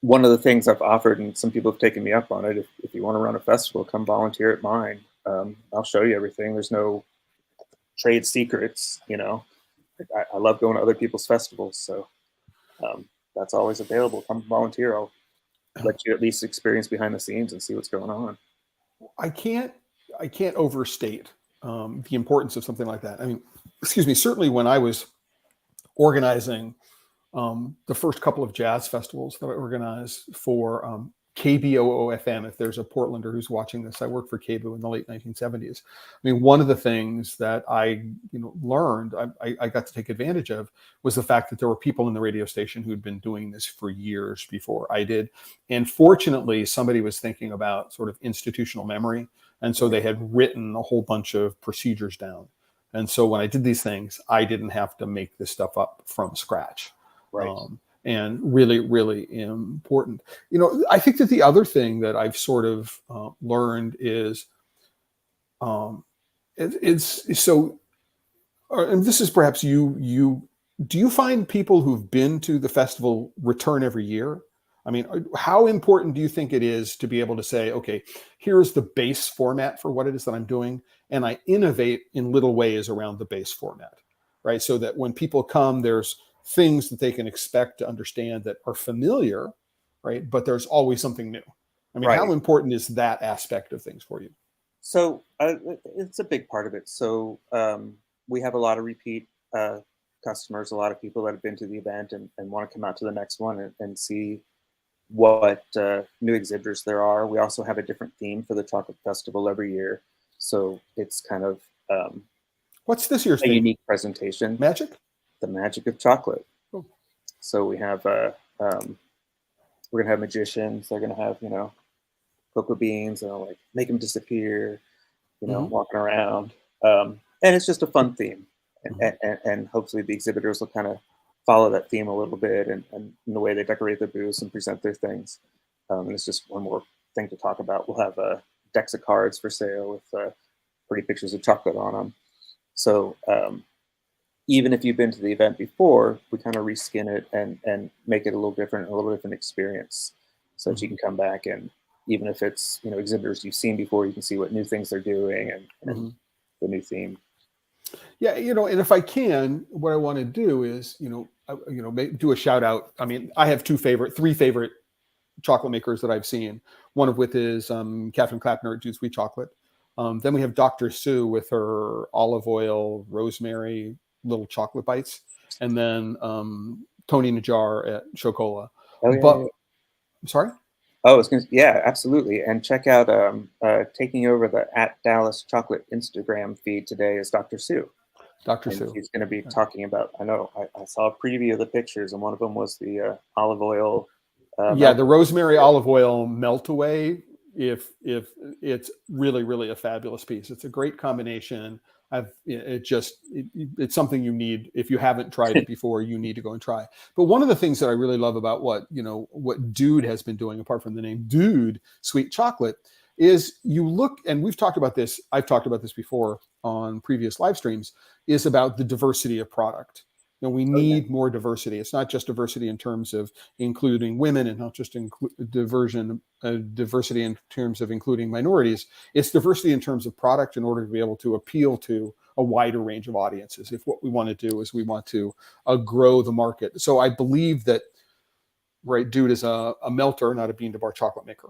one of the things I've offered, and some people have taken me up on it, if you want to run a festival, come volunteer at mine. I'll show you everything. There's no trade secrets, you know. I love going to other people's festivals, so that's always available. Come volunteer. I'll let you at least experience behind the scenes and see what's going on. I can't overstate the importance of something like that. I mean, excuse me, certainly when I was organizing the first couple of jazz festivals that I organized for KBOO-FM, if there's a Portlander who's watching this, I worked for KBOO in the late 1970s. I mean, one of the things that I learned, I got to take advantage of, was the fact that there were people in the radio station who'd been doing this for years before I did. And fortunately, somebody was thinking about sort of institutional memory. And so they had written a whole bunch of procedures down. And so when I did these things, I didn't have to make this stuff up from scratch. Right. And really, really important. I think that the other thing that I've sort of learned is, it's so, and this is perhaps do you find people who've been to the festival return every year? I mean, how important do you think it is to be able to say, okay, here's the base format for what it is that I'm doing, and I innovate in little ways around the base format, right? So that when people come, there's things that they can expect to understand that are familiar, right? But there's always something new. I mean, Right. How important is that aspect of things for you? So it's a big part of it. So we have a lot of repeat customers, a lot of people that have been to the event and want to come out to the next one and see what new exhibitors there are. We also have a different theme for the Chocolate Festival every year. So it's kind of what's this year's a theme? unique presentation. Magic? The magic of chocolate. Oh. So we have we're gonna have magicians. They're gonna have cocoa beans and like make them disappear. Walking around, and it's just a fun theme, and hopefully the exhibitors will kind of follow that theme a little bit and in the way they decorate their booths and present their things. And it's just one more thing to talk about. We'll have decks of cards for sale with pretty pictures of chocolate on them. So even if you've been to the event before, we kind of reskin it and make it a little different experience, so that you can come back, and even if it's exhibitors you've seen before, you can see what new things they're doing and the new theme. Yeah, and if I can, what I want to do is do a shout out. I mean, I have three favorite chocolate makers that I've seen. One of which is Catherine Klappner at Dude Sweet Chocolate. Then we have Dr. Sue with her olive oil, rosemary, little chocolate bites, and then Tony Najjar at Chocola. Oh, yeah, but yeah. I'm sorry. Oh, yeah, absolutely. And check out taking over the @Dallas Chocolate Instagram feed today is Dr. Sue. Dr. Sue. She's going to be talking about. I know I saw a preview of the pictures, and one of them was the olive oil. The rosemary olive oil melt away. If it's really, really a fabulous piece. It's a great combination. It's something you need. If you haven't tried it before, you need to go and try. But one of the things that I really love about what Dude has been doing, apart from the name Dude Sweet Chocolate, is you look, and we've talked about this, I've talked about this before on previous live streams, is about the diversity of product. We need more diversity. It's not just diversity in terms of including women, and not just diversity in terms of including minorities. It's diversity in terms of product in order to be able to appeal to a wider range of audiences. If what we want to do is we want to grow the market. So I believe that, right, Dude is a melter, not a bean to bar chocolate maker.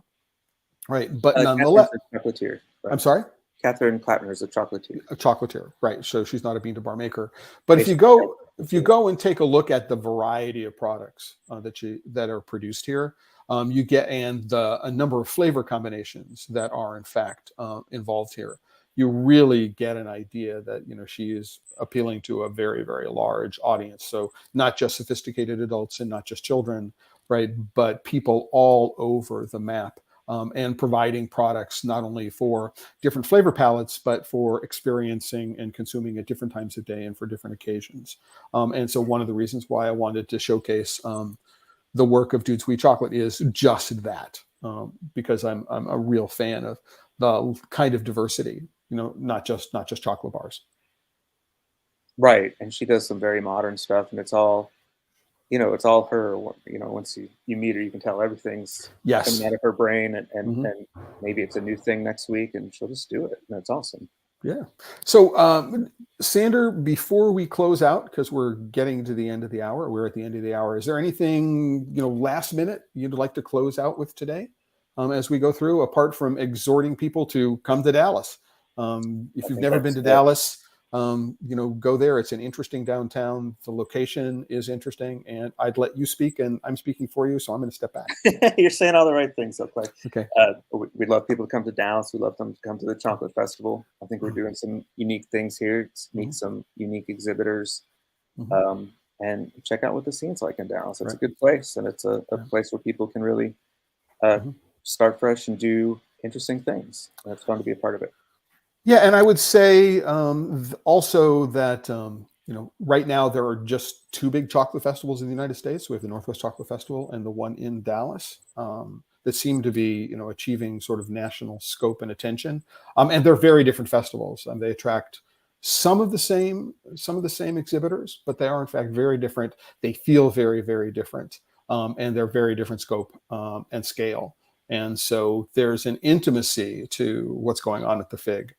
Right. But nonetheless, chocolatier. Right. I'm sorry? Catherine Klappner is a chocolatier. A chocolatier, right. So she's not a bean to bar maker. But if you go and take a look at the variety of products that are produced here, you get a number of flavor combinations that are in fact involved here. You really get an idea that she is appealing to a very, very large audience. So not just sophisticated adults and not just children, right, but people all over the map. And providing products not only for different flavor palettes, but for experiencing and consuming at different times of day and for different occasions. And so one of the reasons why I wanted to showcase the work of Dude Sweet Chocolate is just that. because I'm a real fan of the kind of diversity, not just chocolate bars. Right, and she does some very modern stuff, and it's all, it's all her. Once you meet her, you can tell everything's coming Yes. out of her brain, Hmm. and maybe it's a new thing next week, and she'll just do it, and that's awesome. Yeah. So, Sander, before we close out, because we're getting to the end of the hour, we're at the end of the hour. Is there anything, last minute you'd like to close out with today, as we go through, apart from exhorting people to come to Dallas? I If you've think never been that's to it. Dallas, go there. It's an interesting downtown. The location is interesting, and I'd let you speak, and I'm speaking for you, so I'm going to step back. You're saying all the right things, so Clay. Okay. We'd love people to come to Dallas. We'd love them to come to the Chocolate Festival. I think we're doing some unique things here, to meet some unique exhibitors, Hmm. and check out what the scene's like in Dallas. It's a Right. good place, and it's a Yeah. place where people can really uh, Mhm. start fresh and do interesting things. And it's fun to be a part of it. Yeah, and I would say also that right now there are just two big chocolate festivals in the United States. We have the Northwest Chocolate Festival and the one in Dallas, that seem to be achieving sort of national scope and attention. And they're very different festivals. They attract some of the same exhibitors, but they are in fact very different. They feel very, very different, and they're very different scope and scale. And so there's an intimacy to what's going on at the Fig,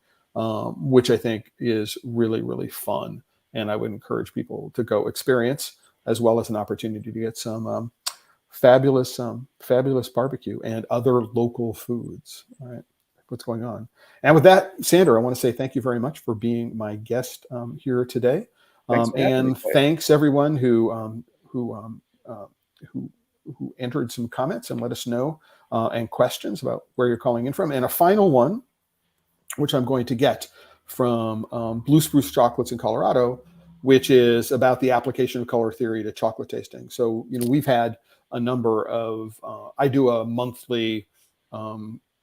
which I think is really, really fun. And I would encourage people to go experience, as well as an opportunity to get some fabulous barbecue and other local foods. All right, what's going on? And with that, Sandra, I want to say thank you very much for being my guest here today, Thanks for having me, and Clay. thanks everyone who who entered some comments and let us know, and questions about where you're calling in from. And a final one, which I'm going to get from Blue Spruce Chocolates in Colorado, which is about the application of color theory to chocolate tasting. So, we've had a number of, I do a monthly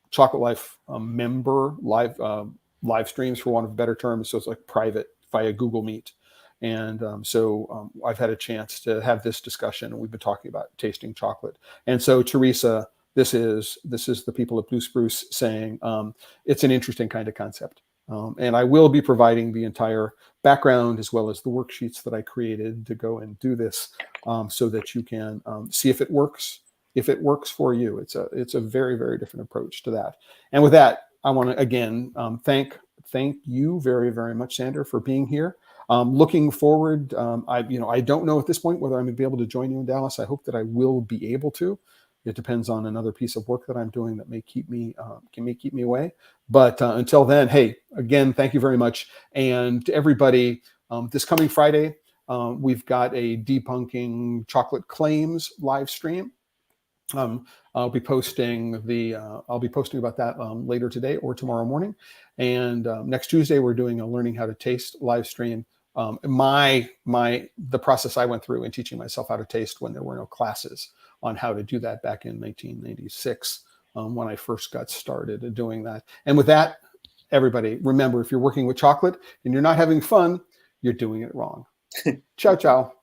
Chocolate Life member live streams, for want of a better term. So it's like private via Google Meet. And so I've had a chance to have this discussion, and we've been talking about tasting chocolate. And so, Teresa, this is the people at Blue Spruce saying, it's an interesting kind of concept. And I will be providing the entire background as well as the worksheets that I created to go and do this, so that you can see if it works. If it works for you, it's a very, very different approach to that. And with that, I want to again thank you very, very much, Sandra, for being here. Looking forward, I don't know at this point whether I'm going to be able to join you in Dallas. I hope that I will be able to. It depends on another piece of work that I'm doing that may keep me away. But until then, hey, again, thank you very much. And to everybody, this coming Friday, we've got a debunking chocolate claims live stream. I'll be posting about that later today or tomorrow morning. And next Tuesday, we're doing a learning how to taste live stream. The process I went through in teaching myself how to taste when there were no classes on how to do that back in 1996, when I first got started doing that. And with that, everybody, remember, if you're working with chocolate and you're not having fun, you're doing it wrong. Ciao, ciao.